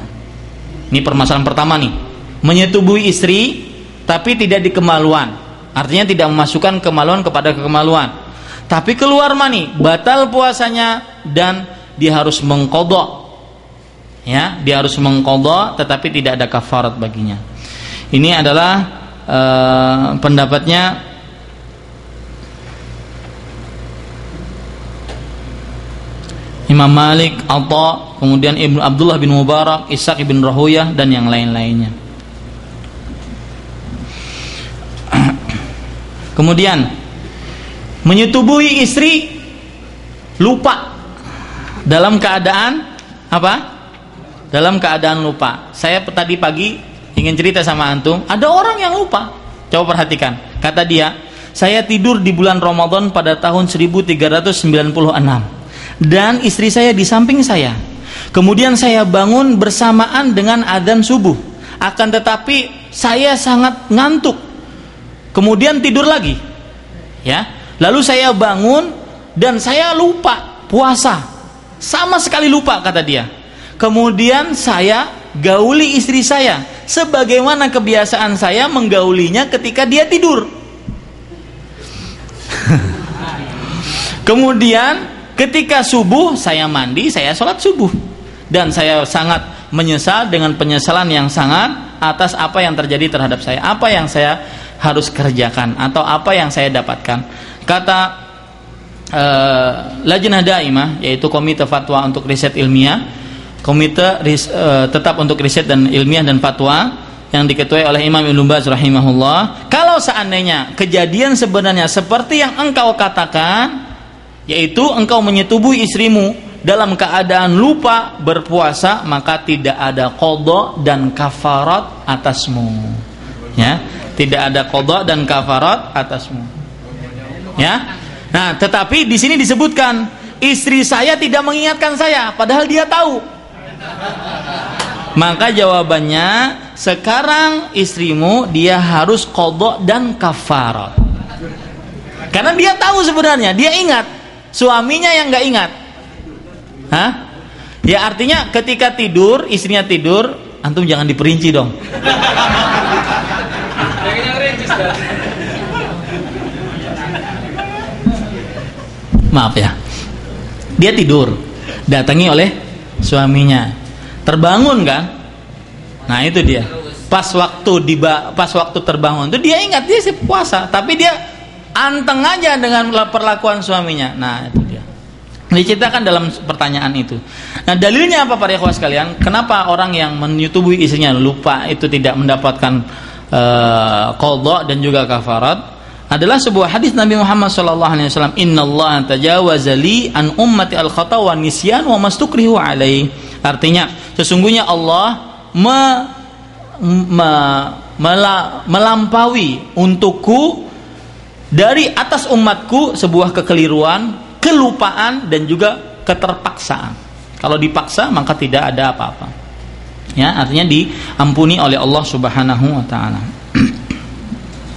Speaker 3: Ini permasalahan pertama nih. Menyetubuhi istri tapi tidak di kemaluan. Artinya tidak memasukkan kemaluan kepada kemaluan. Tapi keluar mani, batal puasanya dan dia harus mengqadha. Ya, dia harus mengqadha tetapi tidak ada kafarat baginya. Ini adalah pendapatnya Imam Malik, Atha, kemudian Ibnu Abdullah bin Mubarak, Ishaq bin Rahuyah dan yang lain-lainnya. Kemudian menyetubuhi istri lupa dalam keadaan apa? Dalam keadaan lupa. Saya tadi pagi ingin cerita sama antum, ada orang yang lupa. Coba perhatikan. Kata dia, saya tidur di bulan Ramadan pada tahun 1396. Dan istri saya di samping saya. Kemudian saya bangun bersamaan dengan adzan subuh. akan tetapi saya sangat ngantuk, kemudian tidur lagi, ya. Lalu saya bangun dan saya lupa puasa, sama sekali lupa kata dia. Kemudian saya gauli istri saya sebagaimana kebiasaan saya menggaulinya ketika dia tidur. Kemudian ketika subuh saya mandi, saya sholat subuh, dan saya sangat menyesal dengan penyesalan yang sangat atas apa yang terjadi terhadap saya, apa yang saya harus kerjakan atau apa yang saya dapatkan. Kata Lajnah Daimah, yaitu komite fatwa untuk riset ilmiah, komite tetap untuk riset dan ilmiah dan fatwa yang diketuai oleh Imam Ibnu Baz rahimahullah, kalau seandainya kejadian sebenarnya seperti yang engkau katakan, yaitu engkau menyetubuhi istrimu dalam keadaan lupa berpuasa, maka tidak ada qadha dan kafarat atasmu, ya, tidak ada qadha dan kafarat atasmu, ya. Nah, tetapi di sini disebutkan istri saya tidak mengingatkan saya, padahal dia tahu. Maka jawabannya, sekarang istrimu dia harus qadha dan kafarat, karena dia tahu sebenarnya, dia ingat. Suaminya yang nggak ingat. Hah? Ya artinya ketika tidur, istrinya tidur, antum jangan diperinci dong. Maaf ya. Dia tidur, datangi oleh suaminya. Terbangun kan? Nah, itu dia. Pas waktu terbangun itu dia ingat dia puasa, tapi dia anteng aja dengan perlakuan suaminya. Nah, itu dia. Diceritakan dalam pertanyaan itu. Nah, dalilnya apa para ikhwah sekalian? Kenapa orang yang menyetubuhi istrinya lupa itu tidak mendapatkan qadha dan juga kafarat? Adalah sebuah hadis Nabi Muhammad SAW. Innallaha tajawaza li an ummati al-khata wa nisyan wa mastukrihu alaih. Artinya, sesungguhnya Allah melampaui untukku dari atas umatku sebuah kekeliruan, kelupaan dan juga keterpaksaan. Kalau dipaksa maka tidak ada apa-apa. Ya, artinya diampuni oleh Allah Subhanahu wa taala.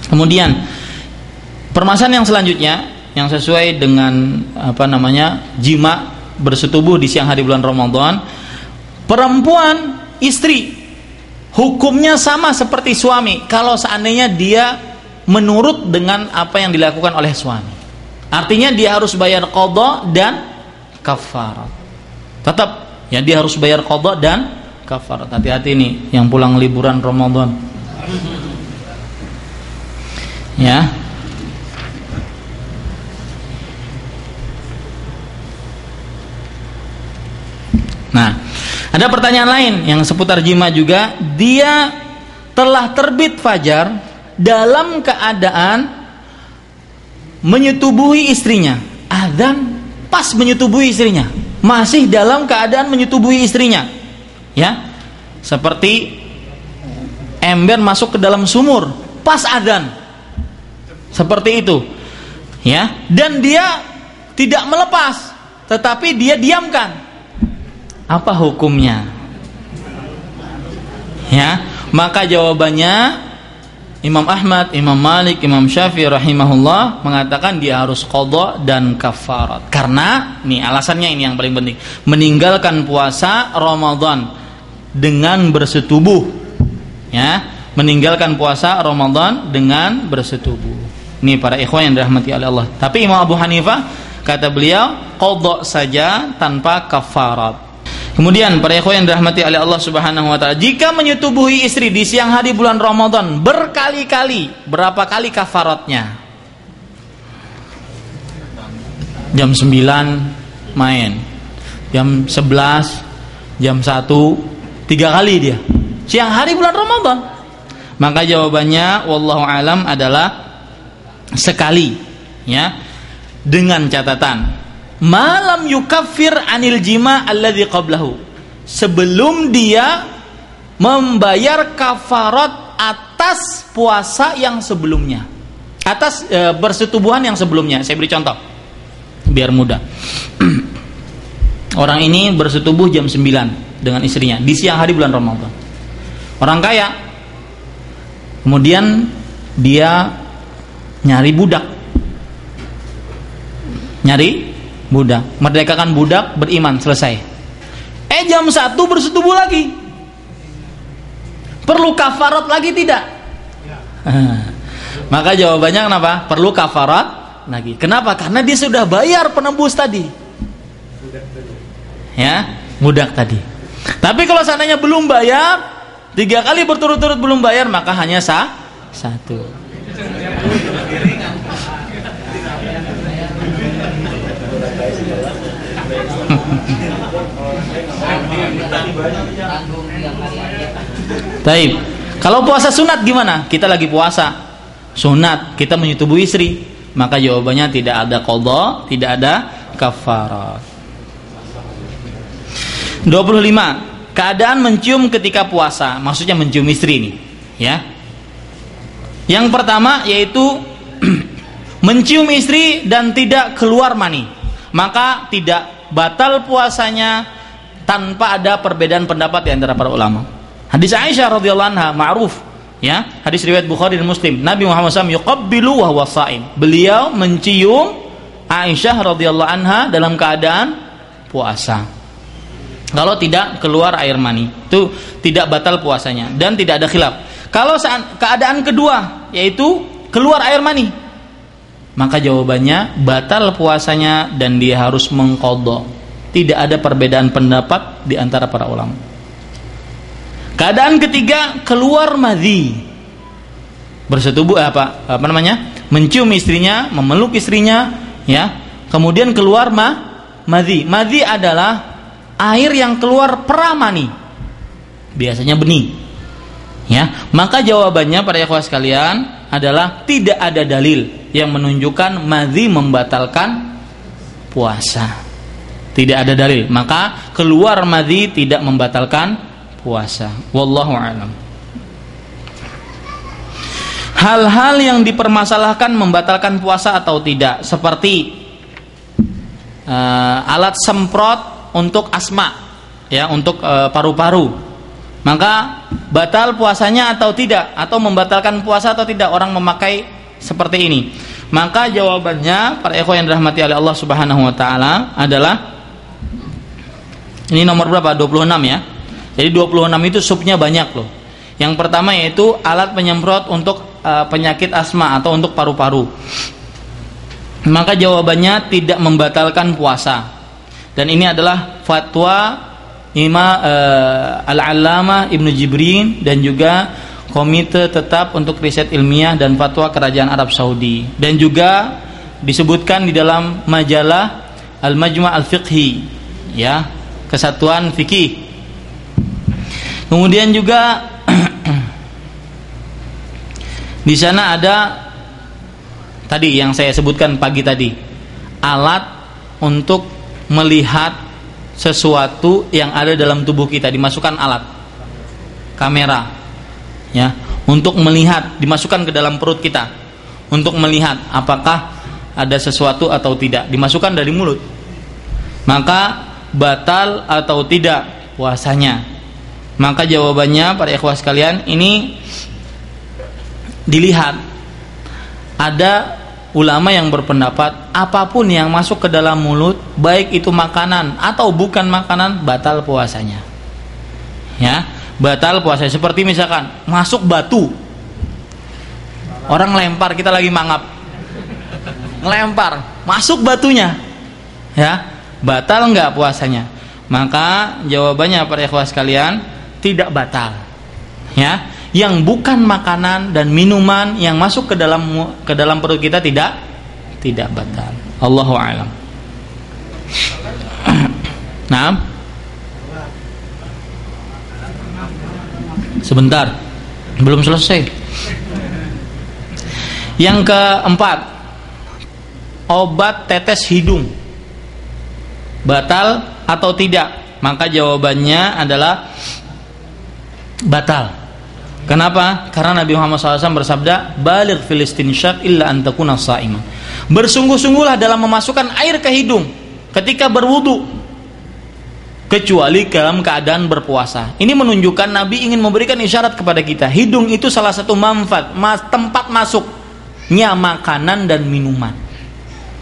Speaker 3: Kemudian permasalahan yang selanjutnya yang sesuai dengan jima bersetubuh di siang hari bulan Ramadan, perempuan istri hukumnya sama seperti suami kalau seandainya dia menurut dengan apa yang dilakukan oleh suami. Artinya dia harus bayar qadha dan kafarat. Tetap ya, dia harus bayar qadha dan kafarat. Hati-hati nih yang pulang liburan Ramadan. Ya. Nah, ada pertanyaan lain yang seputar jima juga. Dia telah terbit fajar dalam keadaan menyetubuhi istrinya, azan pas menyetubuhi istrinya, masih dalam keadaan menyetubuhi istrinya, ya, seperti ember masuk ke dalam sumur pas azan, seperti itu, ya, dan dia tidak melepas, tetapi dia diamkan. Apa hukumnya? Ya, maka jawabannya Imam Ahmad, Imam Malik, Imam Syafi'i rahimahullah mengatakan dia harus qadha dan kafarat. Karena nih alasannya ini yang paling penting. Meninggalkan puasa Ramadan dengan bersetubuh. Ya, meninggalkan puasa Ramadan dengan bersetubuh. Ini para ikhwan yang dirahmati oleh Allah. Tapi Imam Abu Hanifah kata beliau qadha saja tanpa kafarat. Kemudian para ikhwan yang dirahmati oleh Allah Subhanahu wa taala, jika menyetubuhi istri di siang hari bulan Ramadan berkali-kali, berapa kali kafaratnya? Jam 9 main, jam 11, jam 1, 3 kali dia. Siang hari bulan Ramadan. Maka jawabannya wallahu alam adalah sekali, ya. Dengan catatan malam yukaffir anil jima alladzi qablahu, sebelum dia membayar kafarat atas puasa yang sebelumnya, atas bersetubuhan yang sebelumnya. Saya beri contoh biar mudah. Orang ini bersetubuh jam 9 dengan istrinya di siang hari bulan Ramadan. orang kaya. Kemudian dia nyari budak, merdekakan budak, beriman, selesai. Jam 1 bersetubuh lagi. Perlu kafarat lagi tidak? Maka jawabannya kenapa? Perlu kafarat lagi. Kenapa? Karena dia sudah bayar penebus tadi. Ya, budak tadi. Tapi kalau seandainya belum bayar, 3 kali berturut-turut belum bayar, maka hanya 1. Taib. Kalau puasa sunat gimana? Kita lagi puasa sunat, kita menyetubuhi istri, maka jawabannya tidak ada qadha, tidak ada kafarat. 25. Keadaan mencium ketika puasa, maksudnya mencium istri ini, ya. Yang pertama yaitu mencium istri dan tidak keluar mani, maka tidak batal puasanya tanpa ada perbedaan pendapat di antara para ulama. Hadis Aisyah radhiyallahu anha ma'ruf, ya, hadis riwayat Bukhari dan Muslim. Nabi Muhammad SAW yuqabbilu wa huwa sha'im. Beliau mencium Aisyah radhiyallahu anha dalam keadaan puasa. Kalau tidak keluar air mani, itu tidak batal puasanya dan tidak ada khilaf. Kalau keadaan kedua yaitu keluar air mani, maka jawabannya batal puasanya dan dia harus mengqadha. Tidak ada perbedaan pendapat di antara para ulama. Keadaan ketiga keluar madhi, bersetubuh mencium istrinya, memeluk istrinya, ya. Kemudian keluar madhi. Madhi adalah air yang keluar pramani, biasanya benih, ya. Maka jawabannya para ikhwah sekalian adalah tidak ada dalil yang menunjukkan madhi membatalkan puasa. Tidak ada dalil, maka keluar madhi tidak membatalkan puasa. Wallahu a'lam. Hal-hal yang dipermasalahkan membatalkan puasa atau tidak, seperti alat semprot untuk asma, ya, untuk paru-paru, maka batal puasanya atau tidak, atau membatalkan puasa atau tidak orang memakai seperti ini. Maka jawabannya para ikhwan yang dirahmati oleh Allah Subhanahu wa taala adalah, ini nomor berapa? 26, ya. Jadi 26 itu subnya banyak loh. Yang pertama yaitu alat penyemprot untuk penyakit asma atau untuk paru-paru. Maka jawabannya tidak membatalkan puasa. Dan ini adalah fatwa Imam Al-Allamah Ibnu Jibrin dan juga Komite Tetap untuk Riset Ilmiah dan Fatwa Kerajaan Arab Saudi, dan juga disebutkan di dalam majalah Al-Majma' Al-Fiqhi, ya, Kesatuan Fikih. Kemudian juga di sana ada tadi yang saya sebutkan pagi tadi, alat untuk melihat sesuatu yang ada dalam tubuh kita, dimasukkan alat kamera, ya, untuk melihat, dimasukkan ke dalam perut kita untuk melihat apakah ada sesuatu atau tidak, dimasukkan dari mulut. Maka batal atau tidak puasanya? Maka jawabannya para ikhwah sekalian, ini dilihat. Ada ulama yang berpendapat apapun yang masuk ke dalam mulut, baik itu makanan atau bukan makanan, batal puasanya, ya, batal puasanya. Seperti misalkan masuk batu, orang lempar, kita lagi mangap, ngelempar, masuk batunya, ya, batal enggak puasanya? Maka jawabannya para ikhwah sekalian, tidak batal, ya. Yang bukan makanan dan minuman yang masuk ke dalam perut kita tidak batal. Allahu a'lam. Nah, sebentar, belum selesai. Yang keempat, obat tetes hidung batal atau tidak? Maka jawabannya adalah batal. Kenapa? Karena Nabi Muhammad SAW bersabda, baligh fil istinsyak illa an takuna sha'iman. Bersungguh-sungguhlah dalam memasukkan air ke hidung ketika berwudu, kecuali dalam keadaan berpuasa. Ini menunjukkan Nabi ingin memberikan isyarat kepada kita. Hidung itu salah satu manfaat, tempat masuknya makanan dan minuman.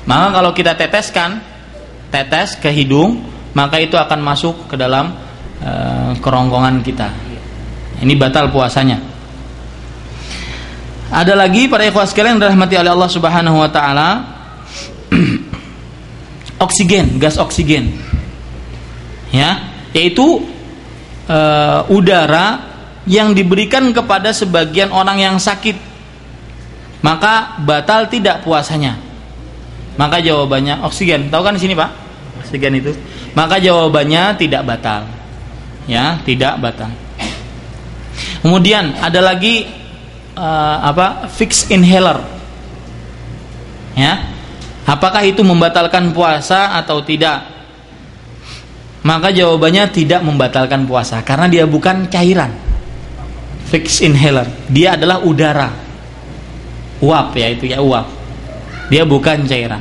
Speaker 3: Maka kalau kita tetes ke hidung, maka itu akan masuk ke dalam kerongkongan kita. Ini batal puasanya. Ada lagi para ikhwah sekalian yang dirahmati oleh Allah Subhanahu wa taala, oksigen, gas oksigen. Ya, yaitu udara yang diberikan kepada sebagian orang yang sakit. Maka batal tidak puasanya. Maka jawabannya oksigen. Tahu kan di sini, Pak? Oksigen itu. Maka jawabannya tidak batal. Ya, tidak batal. Kemudian ada lagi fixed inhaler. Ya. Apakah itu membatalkan puasa atau tidak? Maka jawabannya tidak membatalkan puasa karena dia bukan cairan. Fixed inhaler, dia adalah udara. Uap ya, itu ya, uap. Dia bukan cairan.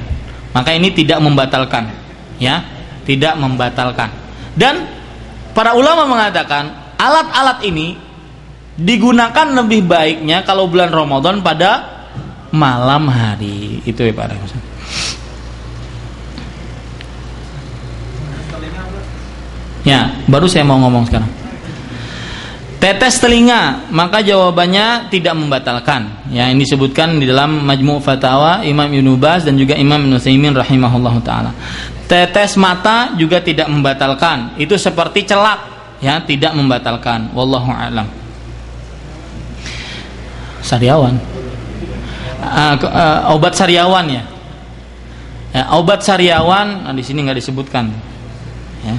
Speaker 3: Maka ini tidak membatalkan, ya, tidak membatalkan. Dan para ulama mengatakan alat-alat ini digunakan lebih baiknya kalau bulan Ramadan pada malam hari. Itu ya Pak. Ya, baru saya mau ngomong sekarang. Tetes telinga, maka jawabannya tidak membatalkan. Ya, ini disebutkan di dalam Majmu' Fatawa Imam Ibnu Baz dan juga Imam Ibnu Utsaimin rahimahullahu taala. Tetes mata juga tidak membatalkan. Itu seperti celak, ya, tidak membatalkan. Wallahu a'lam. Sariawan. Obat sariawan ya. Ya, obat sariawan, di sini nggak disebutkan. Ya.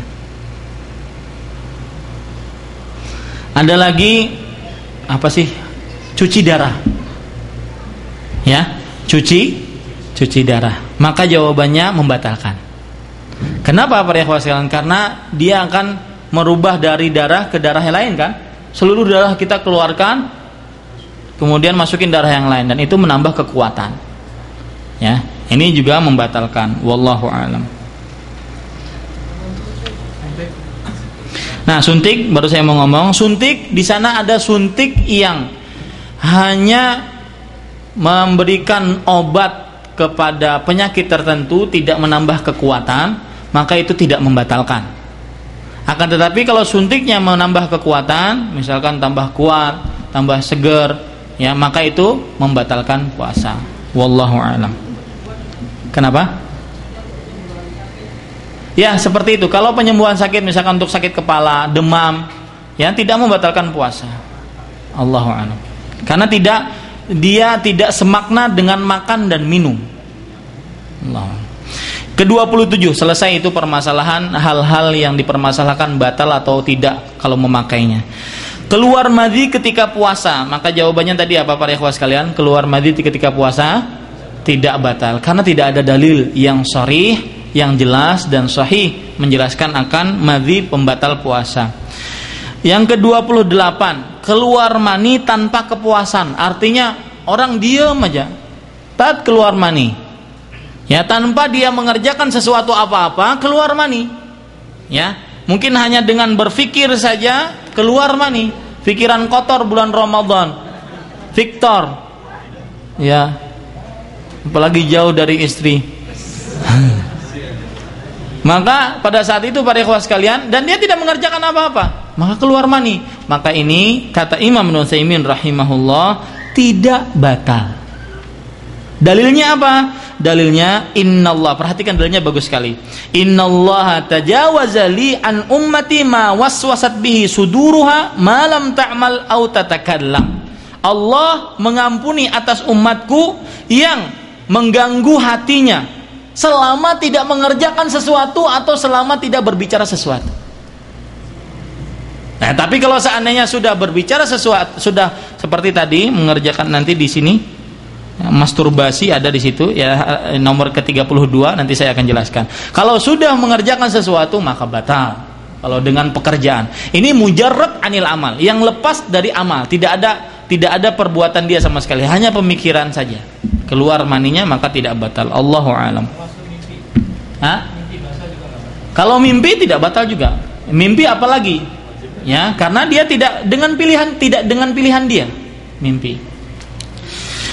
Speaker 3: Ada lagi apa sih? Cuci darah. Ya, cuci darah. Maka jawabannya membatalkan. Kenapa para ikhwah sekalian? Karena dia akan merubah dari darah ke darah yang lain kan? Seluruh darah kita keluarkan, kemudian masukin darah yang lain dan itu menambah kekuatan. Ya, ini juga membatalkan. Wallahu a'lam. Nah, suntik baru saya mau ngomong. Suntik di sana ada suntik yang hanya memberikan obat kepada penyakit tertentu, tidak menambah kekuatan, maka itu tidak membatalkan. Akan tetapi kalau suntiknya menambah kekuatan, misalkan tambah kuat, tambah seger, ya, maka itu membatalkan puasa. Wallahu a'lam. Kenapa? Ya, seperti itu. Kalau penyembuhan sakit, misalkan untuk sakit kepala, demam, ya, tidak membatalkan puasa. Allahu a'lam. Karena dia tidak semakna dengan makan dan minum. Allah. Ke-27, selesai itu permasalahan hal-hal yang dipermasalahkan batal atau tidak kalau memakainya. Keluar madhi ketika puasa, maka jawabannya tadi apa para ikhwah sekalian? Keluar madhi ketika puasa tidak batal karena tidak ada dalil yang sharih, yang jelas dan sahih menjelaskan akan madhi pembatal puasa. Yang ke-28, keluar mani tanpa kepuasan. Artinya orang diam aja tat keluar mani, ya, tanpa dia mengerjakan sesuatu apa-apa keluar mani, ya, mungkin hanya dengan berpikir saja keluar mani. Pikiran kotor bulan Ramadan, Victor, ya, apalagi jauh dari istri. Maka pada saat itu para ikhwah sekalian, dan dia tidak mengerjakan apa-apa, maka keluar mani. Maka ini kata Imam Ibnu Utsaimin rahimahullah tidak batal. Dalilnya apa? Dalilnya innallah, perhatikan dalilnya bagus sekali. Innallaha tajawaza li an ummati ma waswasat bihi suduruha ma lam ta'mal aw tatakallam. Allah mengampuni atas umatku yang mengganggu hatinya selama tidak mengerjakan sesuatu atau selama tidak berbicara sesuatu. Nah, tapi kalau seandainya sudah berbicara sesuatu, sudah seperti tadi mengerjakan, nanti di sini masturbasi ada di situ ya, nomor ke-32 nanti saya akan jelaskan. Kalau sudah mengerjakan sesuatu maka batal. Kalau dengan pekerjaan, ini mujarrad anil amal, yang lepas dari amal, tidak ada perbuatan dia sama sekali, hanya pemikiran saja. Keluar maninya maka tidak batal. Allahu a'lam. Hah? Kalau mimpi tidak batal juga. Mimpi apalagi? Ya, karena dia tidak dengan pilihan dia mimpi.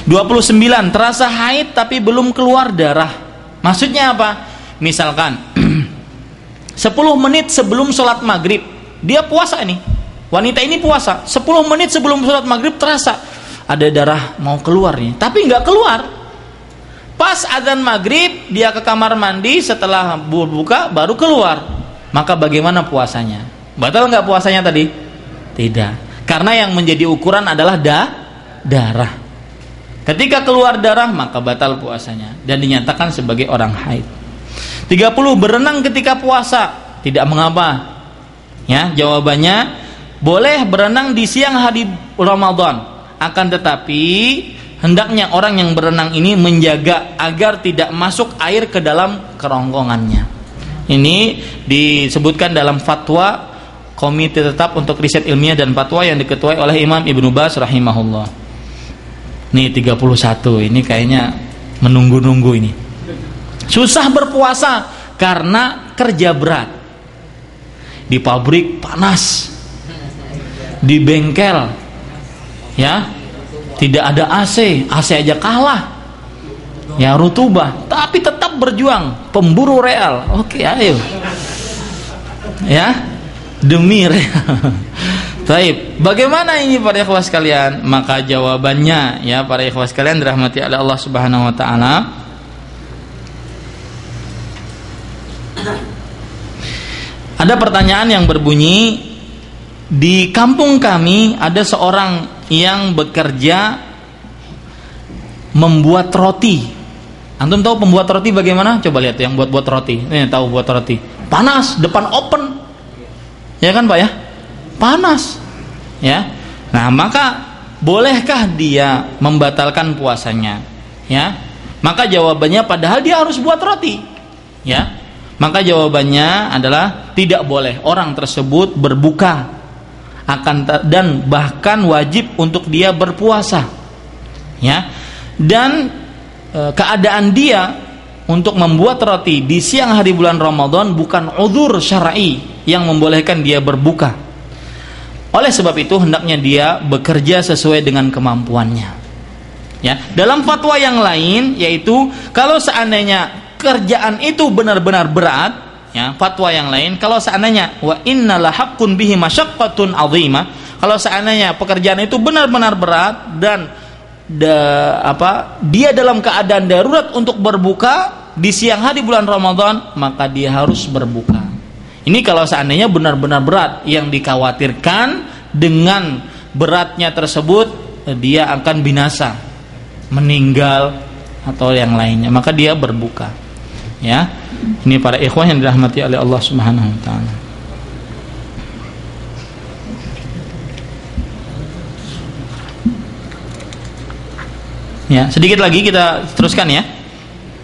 Speaker 3: 29, terasa haid tapi belum keluar darah. Maksudnya apa? Misalkan 10 menit sebelum sholat maghrib dia puasa nih. Wanita ini puasa 10 menit sebelum sholat maghrib terasa ada darah mau keluar nih, tapi nggak keluar. Pas adzan maghrib dia ke kamar mandi, setelah berbuka baru keluar. Maka bagaimana puasanya? Batal nggak puasanya tadi? Tidak, karena yang menjadi ukuran adalah darah. Ketika keluar darah maka batal puasanya dan dinyatakan sebagai orang haid. 30, berenang ketika puasa tidak mengapa. Ya, jawabannya boleh berenang di siang hari Ramadan. Akan tetapi hendaknya orang yang berenang ini menjaga agar tidak masuk air ke dalam kerongkongannya. Ini disebutkan dalam fatwa Komite Tetap untuk Riset Ilmiah dan Fatwa yang diketuai oleh Imam Ibnu Baz rahimahullah. Nih 31, ini kayaknya menunggu-nunggu ini. Susah berpuasa karena kerja berat. Di pabrik panas, di bengkel ya tidak ada AC aja kalah, ya rutubah, tapi tetap berjuang, pemburu real. Oke, ayo ya, demi real. Baik, bagaimana ini para ikhwah sekalian? Maka jawabannya ya para ikhwah sekalian dirahmati oleh Allah Subhanahu wa taala, ada pertanyaan yang berbunyi, di kampung kami ada seorang yang bekerja membuat roti. Antum tahu pembuat roti bagaimana? Coba lihat yang buat roti. Ini tahu buat roti. Panas, depan open. Ya kan Pak ya? Panas. Ya. Nah, maka bolehkah dia membatalkan puasanya? Ya. Maka jawabannya padahal dia harus buat roti. Ya. Maka jawabannya adalah tidak boleh orang tersebut berbuka, dan bahkan wajib untuk dia berpuasa. Ya. Dan keadaan dia untuk membuat roti di siang hari bulan Ramadan bukan uzur syar'i yang membolehkan dia berbuka. Oleh sebab itu hendaknya dia bekerja sesuai dengan kemampuannya. Ya. Dalam fatwa yang lain yaitu kalau seandainya kerjaan itu benar-benar berat, ya, fatwa yang lain kalau seandainya wa innala haqqun bihi masyaqqatun 'azimah, kalau seandainya pekerjaan itu benar-benar berat dan dia dalam keadaan darurat untuk berbuka di siang hari bulan Ramadan, maka dia harus berbuka. Ini kalau seandainya benar-benar berat, yang dikhawatirkan dengan beratnya tersebut dia akan binasa, meninggal atau yang lainnya, maka dia berbuka. Ya, ini para ikhwah yang dirahmati oleh Allah Subhanahu wa taala. Ya, sedikit lagi kita teruskan ya.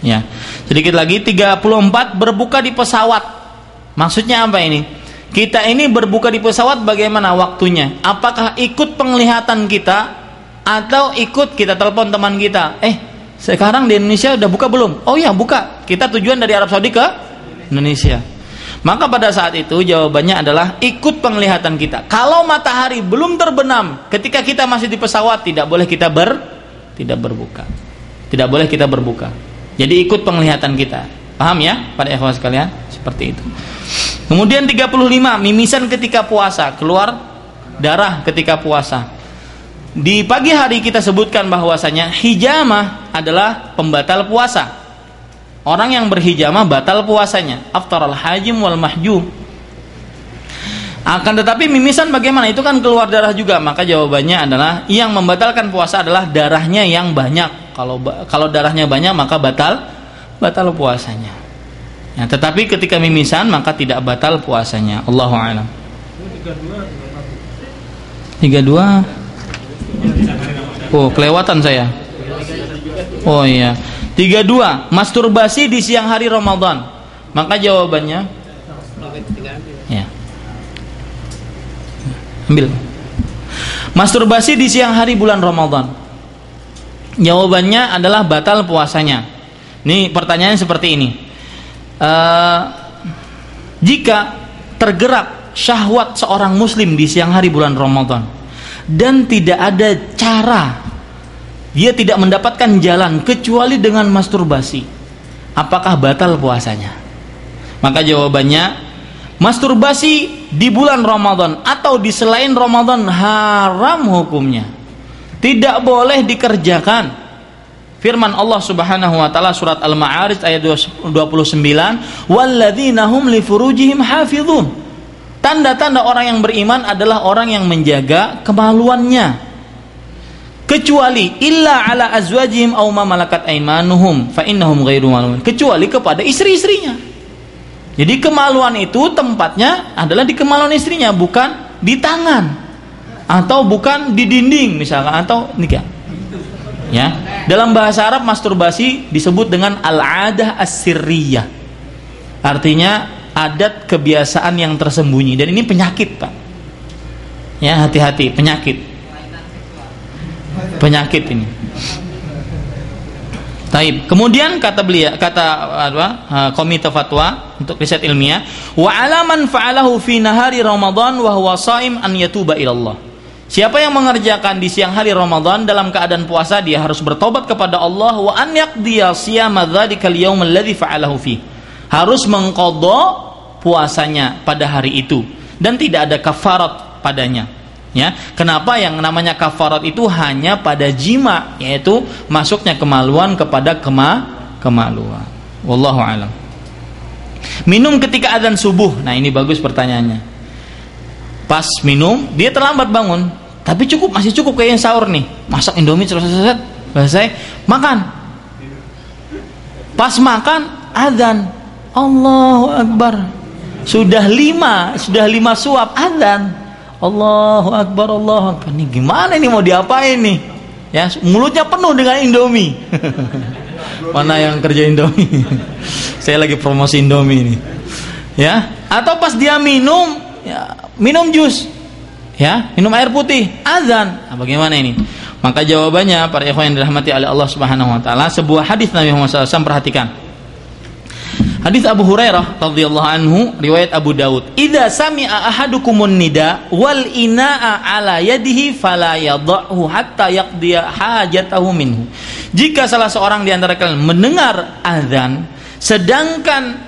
Speaker 3: Ya. Sedikit lagi 34, berbuka di pesawat. Maksudnya apa ini? Kita ini berbuka di pesawat bagaimana waktunya? Apakah ikut penglihatan kita atau ikut kita telepon teman kita? Sekarang di Indonesia udah buka belum? Oh ya, buka. Kita tujuan dari Arab Saudi ke Indonesia. Maka pada saat itu jawabannya adalah ikut penglihatan kita. Kalau matahari belum terbenam ketika kita masih di pesawat, tidak boleh kita berbuka. Tidak boleh kita berbuka. Jadi ikut penglihatan kita. Paham ya para ikhwan sekalian? Seperti itu. Kemudian 35, mimisan ketika puasa, keluar darah ketika puasa. Di pagi hari kita sebutkan bahwasanya hijamah adalah pembatal puasa. Orang yang berhijamah batal puasanya. Aftaral hajim wal mahjum. Akan tetapi mimisan bagaimana? Itu kan keluar darah juga. Maka jawabannya adalah yang membatalkan puasa adalah darahnya yang banyak. Kalau darahnya banyak maka batal puasanya. Ya, tetapi ketika mimisan maka tidak batal puasanya. Allahu a'lam. 32. Oh, kelewatan saya. Oh iya. 32, masturbasi di siang hari Ramadan. Maka jawabannya ya. Ambil. Masturbasi di siang hari bulan Ramadan. Jawabannya adalah batal puasanya. Ini pertanyaannya seperti ini. Jika tergerak syahwat seorang muslim di siang hari bulan Ramadan dan tidak ada cara, dia tidak mendapatkan jalan kecuali dengan masturbasi, apakah batal puasanya? Maka jawabannya, masturbasi di bulan Ramadan atau di selain Ramadan haram hukumnya, tidak boleh dikerjakan. Firman Allah Subhanahu wa taala surat Al-Ma'arij ayat 29, walladzina hum li furujihim hafizun. Tanda-tanda orang yang beriman adalah orang yang menjaga kemaluannya, kecuali illa ala azwajihim aw ma malakat aymanuhum fa innahum ghairu malumin, kecuali kepada istri-istrinya. Jadi kemaluan itu tempatnya adalah di kemaluan istrinya, bukan di tangan atau bukan di dinding misalkan atau nikah. Ya, dalam bahasa Arab masturbasi disebut dengan al-adah as-sirriyah. Artinya adat kebiasaan yang tersembunyi, dan ini penyakit, Pak. Ya, hati-hati, penyakit. Penyakit ini. Taib. Kemudian kata beliau, komite fatwa untuk riset ilmiah, wa alaman fa'alahu fi nahari Ramadan wa huwa shaim an yatuba ila Allah. Siapa yang mengerjakan di siang hari Ramadan dalam keadaan puasa, dia harus bertobat kepada Allah, wa an yaqdiya siyama dzalika al-yaum alladzi fa'alahu fi. Harus mengqadha puasanya pada hari itu dan tidak ada kafarat padanya. Ya, kenapa yang namanya kafarat itu hanya pada jima, yaitu masuknya kemaluan kepada kemaluan. Wallahu alam. Minum ketika azan subuh. Nah, ini bagus pertanyaannya. Pas minum, dia terlambat bangun, tapi masih cukup kayaknya sahur nih. Masak Indomie selesai, makan. Pas makan azan. Allahu Akbar. Sudah lima suap azan. Allahu Akbar, Allahu Akbar. Ini gimana ini, mau diapain nih? Ya, mulutnya penuh dengan Indomie. Mana yang kerja Indomie? Saya lagi promosi Indomie ini. Ya, atau pas dia minum, ya, minum jus. Ya, minum air putih, azan. Nah, bagaimana ini? Maka jawabannya para ikhwan yang dirahmati oleh Allah Subhanahu wa taala, sebuah hadis Nabi Muhammad SAW, perhatikan. Hadis Abu Hurairah radhiyallahu anhu, riwayat Abu Daud. Idza sami'a ahadukumun nida wal ina'a ala yadihi fala yadh'hu hatta yaqdiya hajatahu minhu. Jika salah seorang di antara kalian mendengar azan sedangkan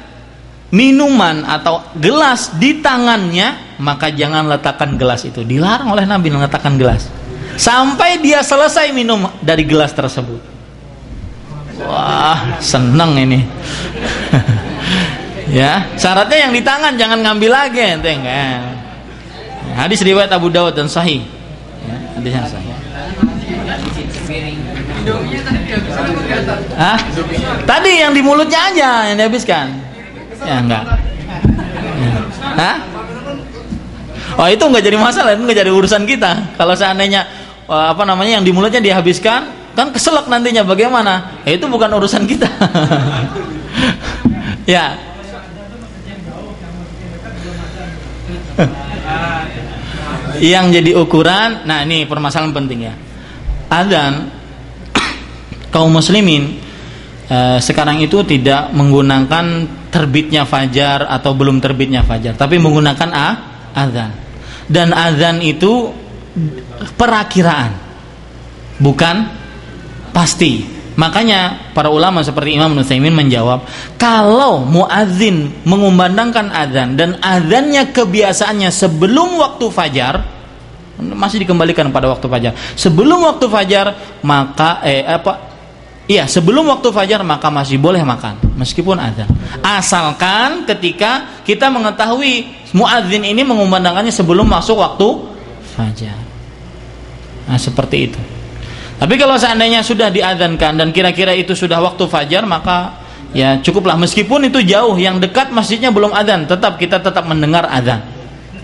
Speaker 3: minuman atau gelas di tangannya, maka jangan letakkan gelas itu. Dilarang oleh Nabi meletakkan gelas sampai dia selesai minum dari gelas tersebut. Wah, seneng ini. Ya, syaratnya yang di tangan, jangan ngambil lagi, enteng kan. Hadis riwayat Abu Dawud dan sahih. Ya, hadisnya sahih. Hah? Tadi yang di mulutnya aja yang dihabiskan. Ya enggak. Hah? Oh, itu enggak jadi masalah, itu enggak jadi urusan kita. Kalau seandainya yang di mulutnya dihabiskan, kan keselak nantinya bagaimana? Ya, itu bukan urusan kita. Ya. Yang jadi ukuran, nah ini permasalahan penting ya. Azan kaum muslimin sekarang itu tidak menggunakan terbitnya fajar atau belum terbitnya fajar, tapi menggunakan azan. Dan azan itu perakiraan, bukan pasti. Makanya para ulama seperti Imam Nutsaimin menjawab, kalau muadzin mengumandangkan azan dan azannya kebiasaannya sebelum waktu fajar, masih dikembalikan pada waktu fajar. Sebelum waktu fajar maka sebelum waktu fajar maka masih boleh makan meskipun azan. Asalkan ketika kita mengetahui muadzin ini mengumandangkannya sebelum masuk waktu fajar. Nah, seperti itu. Tapi kalau seandainya sudah diadzankan dan kira-kira itu sudah waktu fajar, maka ya cukuplah, meskipun itu jauh, yang dekat masjidnya belum adzan, kita tetap mendengar adzan.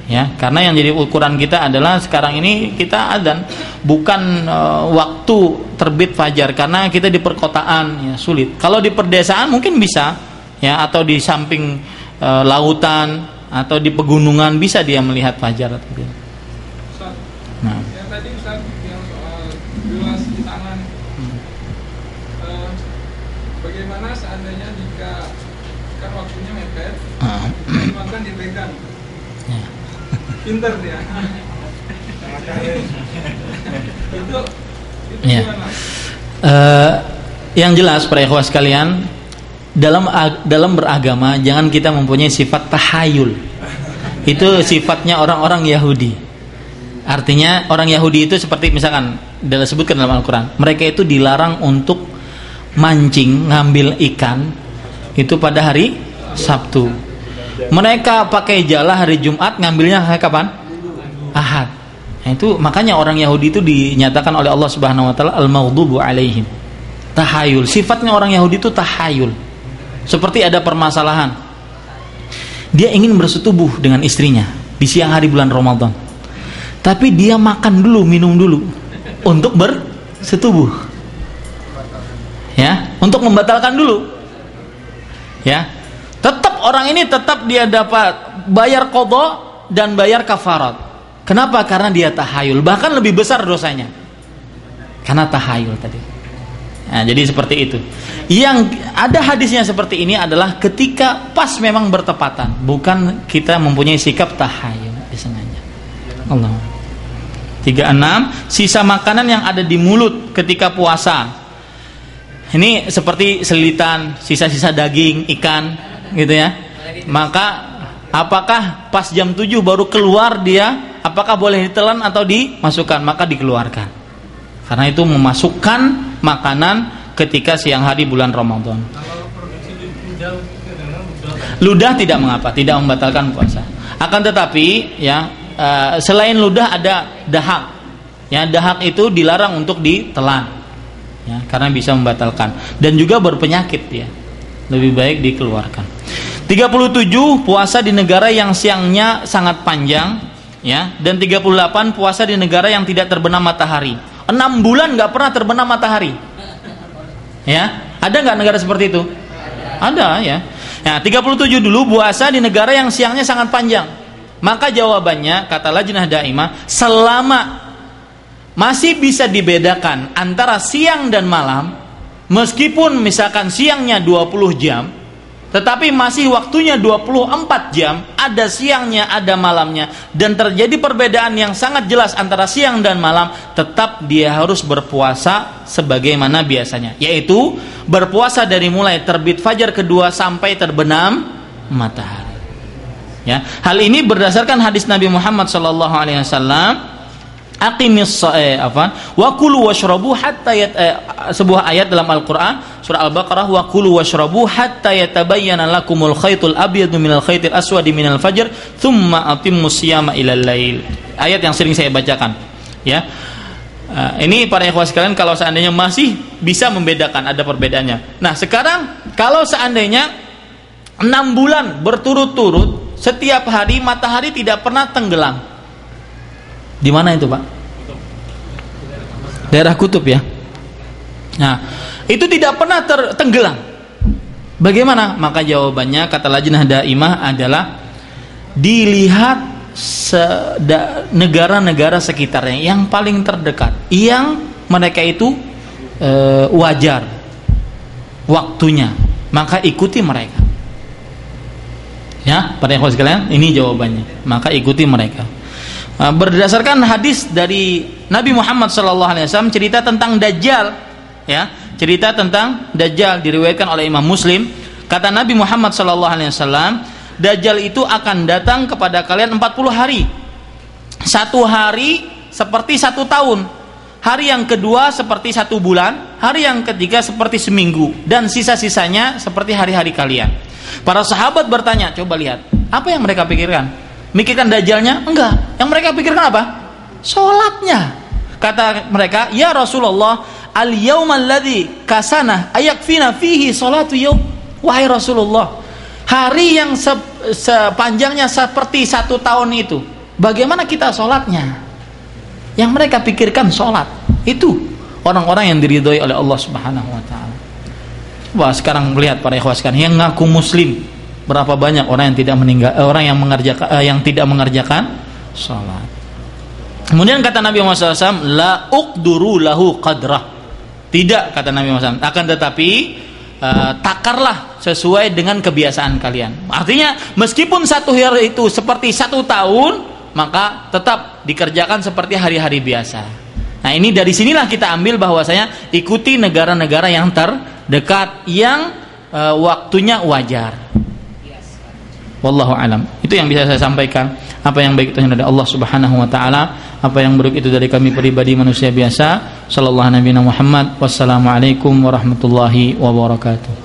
Speaker 3: Ya, karena yang jadi ukuran kita adalah sekarang ini kita adzan, bukan waktu terbit fajar, karena kita di perkotaan ya sulit. Kalau di perdesaan mungkin bisa, ya, atau di samping lautan atau di pegunungan bisa dia melihat fajar atau tidak. Nah,
Speaker 5: yang tadi Ustaz, yang soal gelas di tangan, bagaimana seandainya jika kan waktunya mepet, makan dipegang, Pinter dia. Itu
Speaker 3: ya. Yang jelas para ikhwah sekalian, dalam beragama jangan kita mempunyai sifat tahayul. Itu sifatnya orang-orang Yahudi. Artinya orang Yahudi itu seperti misalkan disebutkan dalam Al-Quran, mereka itu dilarang untuk mancing ngambil ikan itu pada hari Sabtu. Mereka pakai jala hari Jumat, ngambilnya hari kapan? Ahad. Nah, itu makanya orang Yahudi itu dinyatakan oleh Allah Subhanahu wa taala al-maghdubu alaihim. Tahayul. Sifatnya orang Yahudi itu tahayul. Seperti ada permasalahan, dia ingin bersetubuh dengan istrinya di siang hari bulan Ramadan, tapi dia makan dulu, minum dulu untuk bersetubuh, ya, untuk membatalkan dulu, ya. Tetap orang ini tetap dia dapat bayar qadha dan bayar kafarat. Kenapa? Karena dia tahayul, bahkan lebih besar dosanya karena tahayul tadi. Nah, jadi seperti itu. Yang ada hadisnya seperti ini adalah ketika pas memang bertepatan, bukan kita mempunyai sikap tahayul disengaja. Allah. 36, sisa makanan yang ada di mulut ketika puasa. Ini seperti selilitan, sisa-sisa daging, ikan, gitu ya. Maka apakah pas jam 7 baru keluar dia, apakah boleh ditelan atau dimasukkan? Maka dikeluarkan. Karena itu memasukkan makanan ketika siang hari bulan Ramadan. Ludah tidak mengapa, tidak membatalkan puasa. Akan tetapi ya, selain ludah ada dahak. Ya, dahak itu dilarang untuk ditelan. Ya, karena bisa membatalkan dan juga berpenyakit ya. Lebih baik dikeluarkan. 37 puasa di negara yang siangnya sangat panjang ya, dan 38 puasa di negara yang tidak terbenam matahari. 6 bulan nggak pernah terbenam matahari. Ya, ada nggak negara seperti itu? Ada ya. Nah, 37 dulu puasa di negara yang siangnya sangat panjang. Maka jawabannya kata Lajnah Daimah, selama masih bisa dibedakan antara siang dan malam, meskipun misalkan siangnya 20 jam, tetapi masih waktunya 24 jam, ada siangnya, ada malamnya, dan terjadi perbedaan yang sangat jelas antara siang dan malam, tetap dia harus berpuasa sebagaimana biasanya, yaitu berpuasa dari mulai terbit fajar kedua sampai terbenam matahari. Ya, hal ini berdasarkan hadis Nabi Muhammad SAW. Aqimis wa kulu washrabu hatta sebuah ayat dalam Al-Qur'an surah Al-Baqarah, wa kulu washrabu hatta yatabayyana lakumul khaytul abyadu minal khaytil aswadi minal fajr thumma atimmus siyama ilal lail. Ayat yang sering saya bacakan ya. Ini para ikhwah sekalian, kalau seandainya masih bisa membedakan, ada perbedaannya. Nah, sekarang kalau seandainya 6 bulan berturut-turut setiap hari matahari tidak pernah tenggelam, di mana itu, Pak? Daerah kutub ya. Nah, itu tidak pernah tenggelam. Bagaimana? Maka jawabannya kata Lajnah Daimah adalah dilihat negara-negara sekitarnya yang paling terdekat, yang mereka itu wajar waktunya, maka ikuti mereka. Ya, pada ikhwan sekalian, ini jawabannya. Maka ikuti mereka. Berdasarkan hadis dari Nabi Muhammad SAW cerita tentang Dajjal ya, cerita tentang Dajjal diriwayatkan oleh Imam Muslim. Kata Nabi Muhammad SAW, Dajjal itu akan datang kepada kalian 40 hari. Satu hari seperti 1 tahun, hari yang kedua seperti 1 bulan, hari yang ketiga seperti seminggu, dan sisa-sisanya seperti hari-hari kalian. Para sahabat bertanya, coba lihat, apa yang mereka pikirkan? Mikirkan Dajjalnya? Enggak. Yang mereka pikirkan apa? Sholatnya. Kata mereka, ya Rasulullah, al-yawmal ladzi kasana ayakfina fihi sholatu yawm. Wahai Rasulullah, hari yang sepanjangnya seperti 1 tahun itu, bagaimana kita sholatnya? Yang mereka pikirkan sholat. Itu orang-orang yang diridhoi oleh Allah Subhanahu wa taala. Wah, sekarang melihat para ikhwas kan yang ngaku muslim, berapa banyak orang yang tidak orang yang mengerjakan yang tidak mengerjakan salat. Kemudian kata Nabi Muhammad SAW, la uqduru lahu qadrah. Tidak, kata Nabi Muhammad SAW, akan tetapi takarlah sesuai dengan kebiasaan kalian. Artinya meskipun 1 hari itu seperti 1 tahun, maka tetap dikerjakan seperti hari-hari biasa. Nah, ini dari sinilah kita ambil bahwasanya ikuti negara-negara yang terdekat yang waktunya wajar. Wallahu alam. Itu yang bisa saya sampaikan. Apa yang baik itu dari Allah Subhanahu wa taala, apa yang buruk itu dari kami pribadi manusia biasa. Sallallahu alaihi Muhammad. Wassalamualaikum warahmatullahi wabarakatuh.